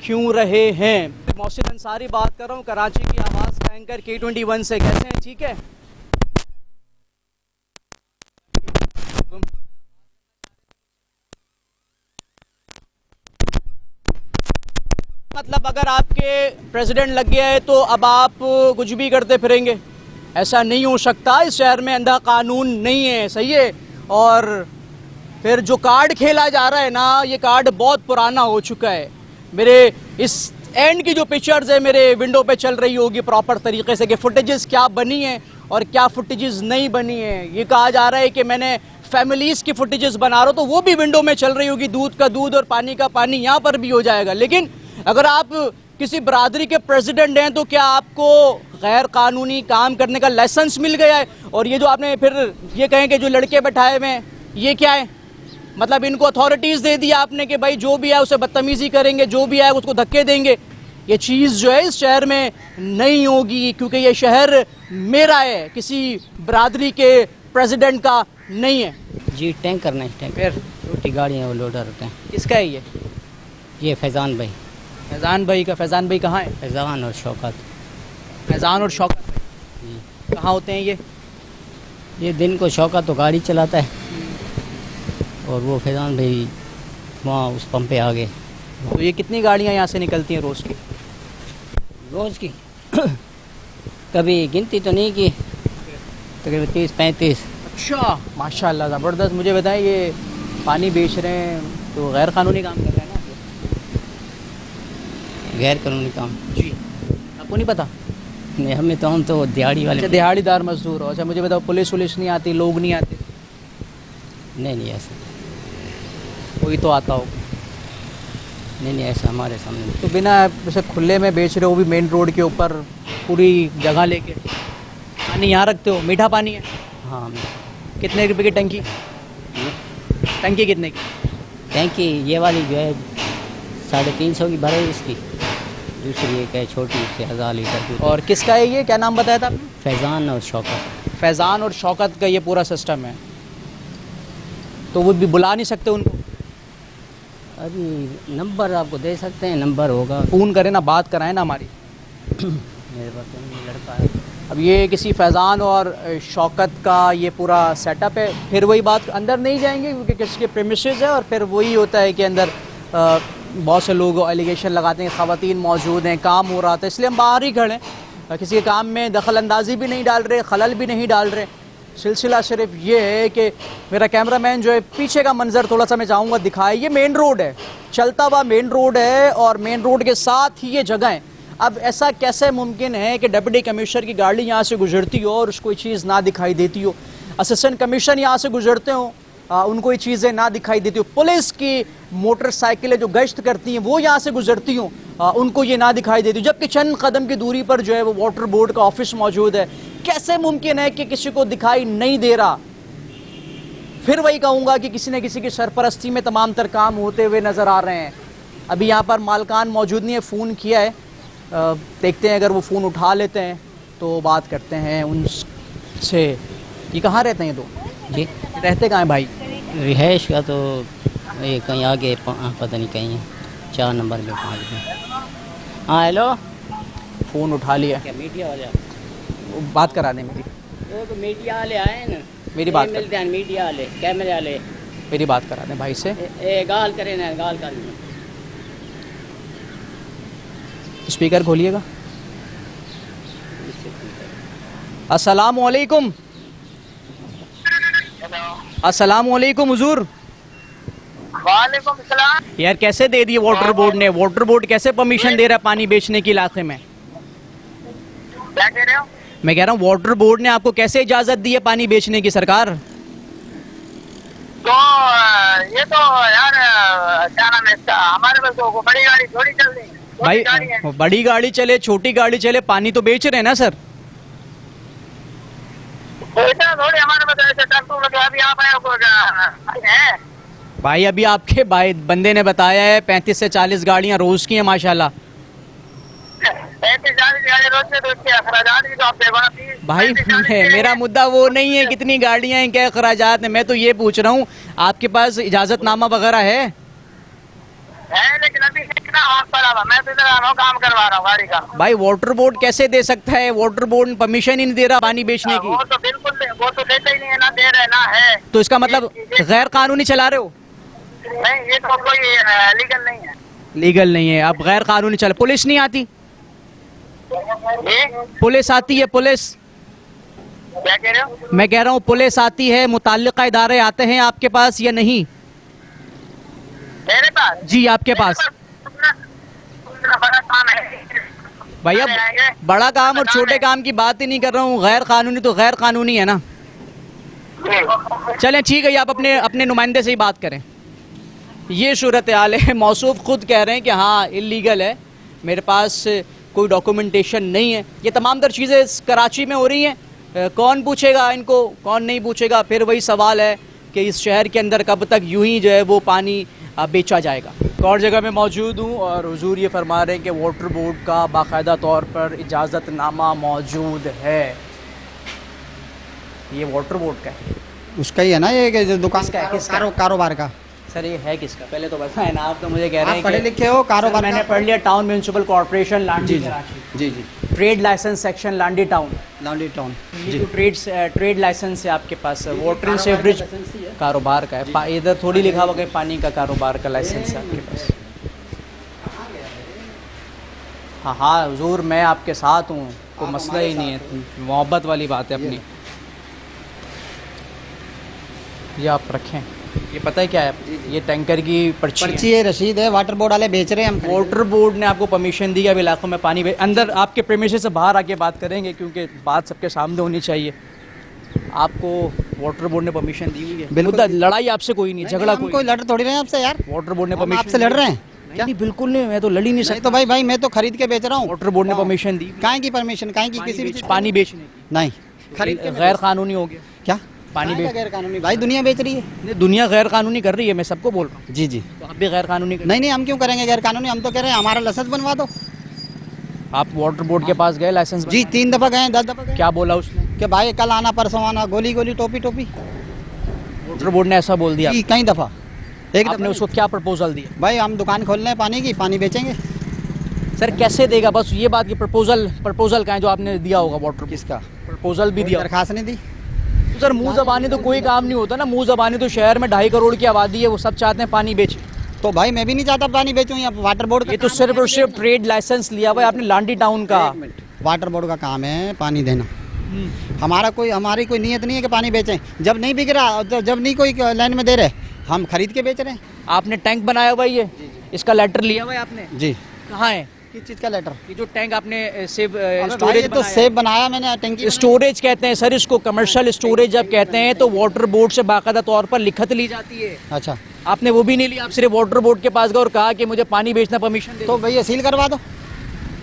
क्यों रहे हैं? मोहसिन अंसारी बात कर रहा हूँ, कराची की आवाज़ का एंकर K21 से। कैसे हैं? ठीक है। मतलब अगर आपके प्रेसिडेंट लग गया है तो अब आप कुछ भी करते फिरेंगे? ऐसा नहीं हो सकता। इस शहर में अंधा कानून नहीं है, सही है। और फिर जो कार्ड खेला जा रहा है ना, ये कार्ड बहुत पुराना हो चुका है। मेरे इस एंड की जो पिक्चर्स है मेरे विंडो पे चल रही होगी प्रॉपर तरीके से कि फुटेजेस क्या बनी है और क्या फुटेजेस नहीं बनी है। ये कहा जा रहा है कि मैंने फैमिलीज़ की फुटेजेस बना रहा हूँ तो वो भी विंडो में चल रही होगी, दूध का दूध और पानी का पानी यहाँ पर भी हो जाएगा। लेकिन अगर आप किसी बरादरी के प्रेसिडेंट हैं तो क्या आपको गैर कानूनी काम करने का लाइसेंस मिल गया है? और ये जो आपने फिर ये कहें कि जो लड़के बैठाए हुए हैं ये क्या है? मतलब इनको अथॉरिटीज़ दे दिया आपने कि भाई जो भी है उसे बदतमीज़ी करेंगे, जो भी है उसको धक्के देंगे। ये चीज़ जो है इस शहर में नहीं होगी, क्योंकि ये शहर मेरा है, किसी बरादरी के प्रेसिडेंट का नहीं है। जी टैंकर नहीं, टैंकर छोटी गाड़ियाँ वो लोडर होते हैं। किसका है ये? ये फैज़ान भाई। फैज़ान भाई का? फैज़ान भाई कहाँ है? फैज़ान और शौकत। फैज़ान और शौकत भाई कहाँ होते हैं ये दिन को शौकत तो गाड़ी चलाता है और वो फैज़ान भाई वहाँ उस पंप पे आ गए। तो ये कितनी गाड़ियाँ यहाँ से निकलती हैं रोज़ की? रोज़ की कभी गिनती तो नहीं की, तकरीबन 30-35। अच्छा, माशाल्लाह, ज़बरदस्त। मुझे बताएं, ये पानी बेच रहे हैं तो गैर कानूनी काम कर रहे हैं ना? गैर कानूनी काम? जी। आपको नहीं पता? नहीं, हमें तो हम तो दिहाड़ी वाले। अच्छा, दिहाड़ीदार मजदूर हो। अच्छा, मुझे बताओ, पुलिस नहीं आती, लोग नहीं आते? नहीं ऐसा कोई तो आता हो? नहीं ऐसा हमारे सामने। तो बिना जैसे खुले में बेच रहे हो, भी मेन रोड के ऊपर पूरी जगह लेके पानी यहाँ रखते हो? मीठा पानी है? हाँ। कितने रुपए की टंकी? टंकी कितने की? टंकी ये वाली जो है 350 की भरे इसकी, दूसरी एक है छोटी, उससे 1000 लीटर की। और किसका है ये? क्या नाम बताया था आपने? फैज़ान और शौकत। फैज़ान और शौकत का ये पूरा सिस्टम है। तो वो भी बुला नहीं सकते उनको? अभी नंबर आपको दे सकते हैं, नंबर होगा, फ़ोन करें ना, बात कराएं ना हमारी। मेरे पास लड़का है। अब ये किसी फैज़ान और शौकत का ये पूरा सेटअप है। फिर वही बात, अंदर नहीं जाएंगे क्योंकि किसके प्रीमिसेस है, और फिर वही होता है कि अंदर बहुत से लोग एलिगेशन लगाते हैं, ख़वातीन मौजूद हैं, काम हो रहा था, इसलिए हम बाहर ही खड़े हैं। किसी के काम में दखल अंदाजी भी नहीं डाल रहे, खलल भी नहीं डाल रहे। सिलसिला सिर्फ ये है कि मेरा कैमरामैन जो है पीछे का मंजर थोड़ा सा मैं चाहूँगा दिखाए। ये मेन रोड है, चलता हुआ मेन रोड है और मेन रोड के साथ ही ये जगह है। अब ऐसा कैसे मुमकिन है कि डिप्टी कमिश्नर की गाड़ी यहाँ से गुजरती हो और उसको ये चीज़ ना दिखाई देती हो, असिस्टेंट कमिश्नर यहाँ से गुजरते हो उनको ये चीज़ें ना दिखाई देती हो, पुलिस की मोटरसाइकिलें जो गश्त करती हैं वो यहाँ से गुजरती हों उनको ये ना दिखाई देती, जबकि चंद कदम की दूरी पर जो है वो वाटर बोर्ड का ऑफिस मौजूद है। कैसे मुमकिन है कि किसी को दिखाई नहीं दे रहा? फिर वही कहूँगा कि किसी न किसी की सरपरस्ती में तमाम तर काम होते हुए नज़र आ रहे हैं। अभी यहाँ पर मालकान मौजूद नहीं है, फ़ोन किया है, देखते हैं अगर वो फ़ोन उठा लेते हैं तो बात करते हैं उनसे। ये कहाँ रहते हैं? तो जी रहते कहाँ हैं भाई? रिहाइश का तो ये कहीं आगे पता नहीं कहीं है, 4 नंबर में 5 में। हाँ हेलो, फ़ोन उठा लिया, क्या मीडिया वाले? बात करा दें मेरी। वो तो मीडिया वाले आए ना, मेरी बात मिलते हैं मीडिया वाले, कैमरे वाले। मेरी बात करा दें भाई से। गाल करें ना, गाल कर स्पीकर खोलिएगा। अस्सलामु अलैकुम। अस्सलामु अलैकुम हुजूर। वालेकुम सलाम। यार कैसे दे दिए वाटर बोर्ड ने? वाटर बोर्ड कैसे परमिशन दे रहा है पानी बेचने के इलाके में? क्या कह रहे हो? मैं कह रहा हूँ वाटर बोर्ड ने आपको कैसे इजाजत दी है पानी बेचने की सरकार? तो ये तो यार क्या नाम है इसका, हमारे पास तो बड़ी गाड़ी थोड़ी चल रही है। भाई बड़ी गाड़ी चले छोटी गाड़ी चले, पानी तो बेच रहे हैं ना सर। तो इतना थोड़ी हमारे पास ऐसे ट्रैक्टर में अभी आप आए हैं। भाई अभी आपके भाई बंदे ने बताया है 35 से 40 गाड़ियां रोज की हैं माशाल्लाह। 35-40 गाड़ी रोज के, तो इसके अखराजात भी तो आप देखो। भाई मेरा मुद्दा वो नहीं है कितनी गाड़ियां हैं, क्या अखराजात हैं, मैं तो ये पूछ रहा हूँ आपके पास इजाजतनामा वगैरह है? लेकिन अभी कितना वक्त पड़ा हुआ, मैं तो इधर काम करवा रहा हूँ गाड़ी का। भाई वाटर बोर्ड कैसे दे सकता है? वाटर बोर्ड परमिशन ही नहीं दे रहा पानी बेचने की। वो तो बिल्कुल, वो तो देते ही नहीं है, ना दे रहे ना है। तो इसका मतलब गैर कानूनी चला रहे हो? नहीं, ये तो कोई लीगल नहीं है। लीगल नहीं है, अब गैर कानूनी चला। पुलिस नहीं आती? पुलिस आती है, पुलिस। क्या कह रहे हो? मैं कह रहा हूँ पुलिस आती है, मुताल्लिका इदारे आते हैं आपके पास या नहीं? मेरे पास? जी आपके पास। बड़ा काम है भैया, बड़ा काम और छोटे काम की बात ही नहीं कर रहा हूँ, गैर कानूनी तो गैर कानूनी है ना। चलें ठीक है, आप अपने नुमाइंदे से ही बात करें। ये सूरत हाल है, मौसूफ खुद कह रहे हैं कि हाँ इलीगल है, मेरे पास कोई डॉक्यूमेंटेशन नहीं है। ये तमाम तर चीज़ें कराची में हो रही हैं, कौन पूछेगा इनको, कौन नहीं पूछेगा? फिर वही सवाल है कि इस शहर के अंदर कब तक यूं ही जो है वो पानी बेचा जाएगा। एक और जगह में मौजूद हूँ और हुजूर ये फरमा रहे हैं कि वाटर बोर्ड का बाकायदा तौर पर इजाज़तनामा मौजूद है। ये वाटर बोर्ड का है? उसका ही है ना ये जो दुकान का है, कारोबार का। सर ये है किसका पहले तो बताएं ना, आप तो मुझे कह रहे हैं पढ़े लिखे हो, कारोबार मैंने पढ़ लिया town municipal corporation Landhi Karachi. जी जी, trade licence section Landhi town. जी। तो ट्रेड लाइसेंस है आपके पास, वाटर एंड सीवरेज कारोबार का है, इधर थोड़ी लिखा हुआ कि पानी का कारोबार का लाइसेंस है आपके पास। हाँ हाँ हुजूर मैं आपके साथ हूँ, कोई मसला ही नहीं है, मोहब्बत वाली बात है अपनी। ये आप रखें, ये पता है क्या है? ये टैंकर की पर्ची है, रसीद है, वाटर बोर्ड वाले बेच रहे हैं। हम वाटर बोर्ड ने आपको परमिशन दी है अब इलाकों में पानी अंदर आपके प्रेमिसेस से बाहर आके बात करेंगे क्योंकि बात सबके सामने होनी चाहिए। आपको वाटर बोर्ड ने परमिशन दी हुई है? मुद्दा लड़ाई आपसे कोई नहीं, झगड़ा कोई लड़ थोड़ी रहे हैं आपसे यार। वाटर बोर्ड ने परमिशन आपसे लड़ रहे हैं? नहीं बिल्कुल नहीं, मैं तो लड़ ही नहीं सकता। तो भाई मैं तो खरीद के बेच रहा हूँ। वाटर बोर्ड ने परमिशन दी? काहे की परमिशन? काहे की किसी भी पानी बेचने की? नहीं, खरीद गैर कानूनी हो गया क्या? पानी गैर कानूनी भाई दुनिया बेच रही है। दुनिया गैर कानूनी कर रही है, मैं सबको बोल रहा हूँ। जी जी, तो आप भी गैर कानूनी नहीं हम क्यों करेंगे गैर कानूनी? हम तो कह रहे हैं हमारा लाइसेंस बनवा दो। आप वाटर बोर्ड के पास गए लाइसेंस? जी 3 दफा गए, 10 दफा गए। क्या बोला उसने? कि भाई कल आना परसों आना, गोली टोपी। वाटर बोर्ड ने ऐसा बोल दिया? जी कई दफा। आपने उसको क्या प्रपोजल दिया? भाई हम दुकान खोल रहे हैं पानी की, पानी बेचेंगे। सर कैसे देगा? बस ये बात की प्रपोजल का है जो आपने दिया होगा वाटर? किसका प्रपोजल भी दिया? दरखास्त नहीं दी सर। मुंह जबानी तो कोई काम नहीं होता ना, मुंह जबानी तो शहर में 2.5 करोड़ की आबादी है, वो सब चाहते हैं पानी बेचे। तो भाई मैं भी नहीं चाहता पानी बेचूं, या वाटर बोर्ड ये तो सिर्फ और सिर्फ ट्रेड लाइसेंस लिया हुआ है आपने लांडी टाउन का। वाटर बोर्ड का काम है पानी देना। हमारी कोई नीयत नहीं है कि पानी बेचें। जब नहीं बिक रहा, जब नहीं कोई लाइन में दे रहे, हम खरीद के बेच रहे हैं। आपने टैंक बनाया हुआ है ये, इसका लेटर लिया हुआ है आपने? जी। कहाँ है? किस चीज़ का लेटर? ये जो टैंक आपने सेव स्टोरेज तो सेव बनाया मैंने, टैंकी स्टोरेज कहते हैं सर इसको, कमर्शियल स्टोरेज जब कहते हैं तो वाटर बोर्ड से बाकायदा तौर पर लिखत ली जाती है। अच्छा, आपने वो भी नहीं लिया, आप सिर्फ वाटर बोर्ड के पास गए और कहा कि मुझे पानी बेचना परमिशन दे। तो भैया सील करवा दो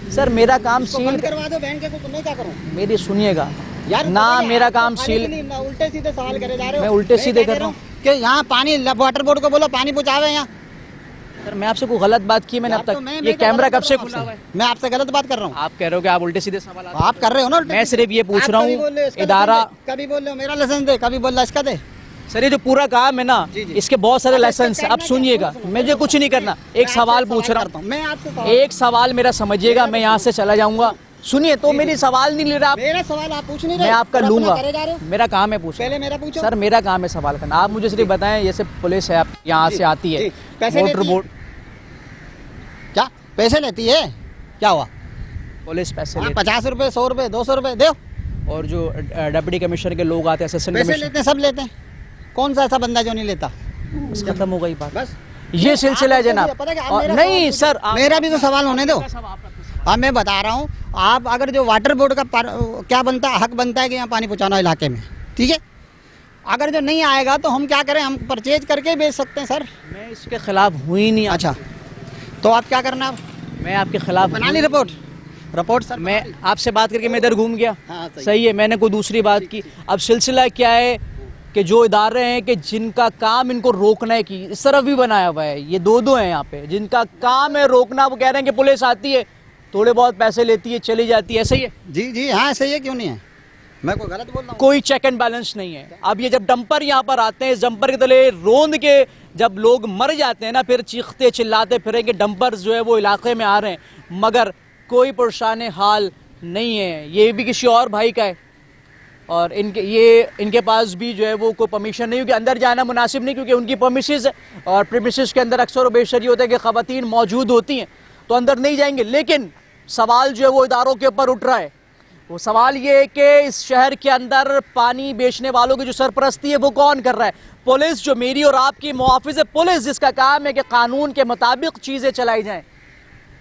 सर, मेरा काम सील करवा दो बैंक के, तो मैं क्या करूँ? मेरी सुनिएगा यार ना, मेरा काम सील। उल्टे सीधे सवाल करे जा रहे हो। मैं उल्टे सीधे कर रहा हूँ कि यहाँ पानी, वाटर बोर्ड को बोलो पानी पहुँचावे यहाँ। सर मैं आपसे कोई गलत बात की मैंने अब तक? ये कैमरा कब से खुला हुआ है? मैं आपसे गलत बात कर रहा हूँ। आप कह रहे हो कि आप उल्टे सीधे सवाल आप कर रहे हो ना। मैं सिर्फ ये पूछ रहा हूँ, इदारा कभी बोल रहे हो मेरा लाइसेंस दे, कभी बोल रहा इसका दे। सर ये जो पूरा काम है ना, इसके बहुत सारे लाइसेंस। अब सुनिएगा, मुझे कुछ नहीं करना, एक सवाल पूछ रहा हूँ मैं आपसे, एक सवाल मेरा समझिएगा, मैं यहाँ से चला जाऊंगा। सुनिए तो, मेरी सवाल नहीं ले रहा आप। मेरा सवाल आप पूछ नहीं रहे, मैं आपका लूंगा, मेरा काम है पूछना। पहले मेरा पूछो। सर मेरा काम है सवाल करना, आप मुझे सिर्फ बताएं, जैसे पुलिस है आप यहाँ से आती है, मोटर बोर्ड क्या पैसे लेती है? क्या हुआ? पुलिस पैसे 50 रुपए, 100 रुपए, 200 रुपए दो। और जो डिप्टी कमिश्नर के लोग आते हैं, असिस्टेंट पैसे लेते हैं, सब लेते हैं। कौन सा ऐसा बंदा जो नहीं लेता? बस खत्म हो गई बात। बस ये सिलसिला है जनाब। नहीं सर, मेरा भी तो सवाल होने दो। अब मैं बता रहा हूँ, आप अगर जो वाटर बोर्ड का क्या बनता है, हक बनता है कि यहाँ पानी पहुँचाना इलाके में, ठीक है। अगर जो नहीं आएगा तो हम क्या करें? हम परचेज करके बेच सकते हैं सर। मैं इसके खिलाफ हुई नहीं। अच्छा, तो आप क्या करना? मैं आपके खिलाफ बना ली रिपोर्ट सर। मैं आपसे बात करके मैं इधर घूम गया। हाँ, सही है, मैंने कोई दूसरी बात की। अब सिलसिला क्या है कि जो इदारे हैं कि जिनका काम इनको रोकना है, की इस तरफ भी बनाया हुआ है, ये दो हैं यहाँ पे जिनका काम है रोकना। वो कह रहे हैं कि पुलिस आती है, थोड़े बहुत पैसे लेती है, चली जाती है। सही है? जी जी हाँ सही है, क्यों नहीं है? मैं कोई गलत बोल रहा हूँ? कोई चेक एंड बैलेंस नहीं है। अब ये जब डंपर यहाँ पर आते हैं, इस डंपर के तले रोंद के जब लोग मर जाते हैं ना, फिर चीखते चिल्लाते फिरेंगे डंपर जो है वो इलाके में आ रहे हैं, मगर कोई परेशान हाल नहीं है। ये भी किसी और भाई का है और इनके पास भी जो है वो कोई परमिशन नहीं, क्योंकि अंदर जाना मुनासिब नहीं, क्योंकि उनकी परमिशंस है और प्रीमिसेस के अंदर अक्सर बेशर ये होता है कि ख़वातीन मौजूद होती हैं, तो अंदर नहीं जाएंगे। लेकिन सवाल जो है वो इदारों के ऊपर उठ रहा है। वो सवाल ये है कि इस शहर के अंदर पानी बेचने वालों की जो सरपरस्ती है वो कौन कर रहा है? पुलिस, जो मेरी और आपकी मुहाफिज है, पुलिस जिसका काम है कि कानून के मुताबिक चीज़ें चलाई जाएं।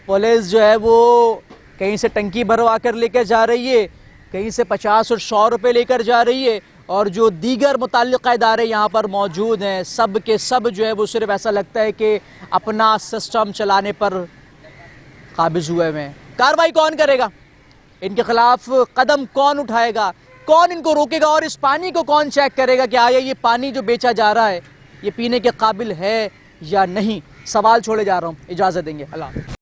पुलिस जो है वो कहीं से टंकी भरवा कर लेकर जा रही है, कहीं से 50 और 100 रुपये लेकर जा रही है, और जो दीगर मुताल्लिक़ इदारे यहाँ पर मौजूद हैं, सब के सब जो है वो सिर्फ ऐसा लगता है कि अपना सिस्टम चलाने पर काबिज़ हुए हैं। कार्रवाई कौन करेगा? इनके खिलाफ कदम कौन उठाएगा? कौन इनको रोकेगा? और इस पानी को कौन चेक करेगा कि आया ये पानी जो बेचा जा रहा है ये पीने के काबिल है या नहीं? सवाल छोड़े जा रहा हूँ। इजाज़त देंगे। अल्लाह।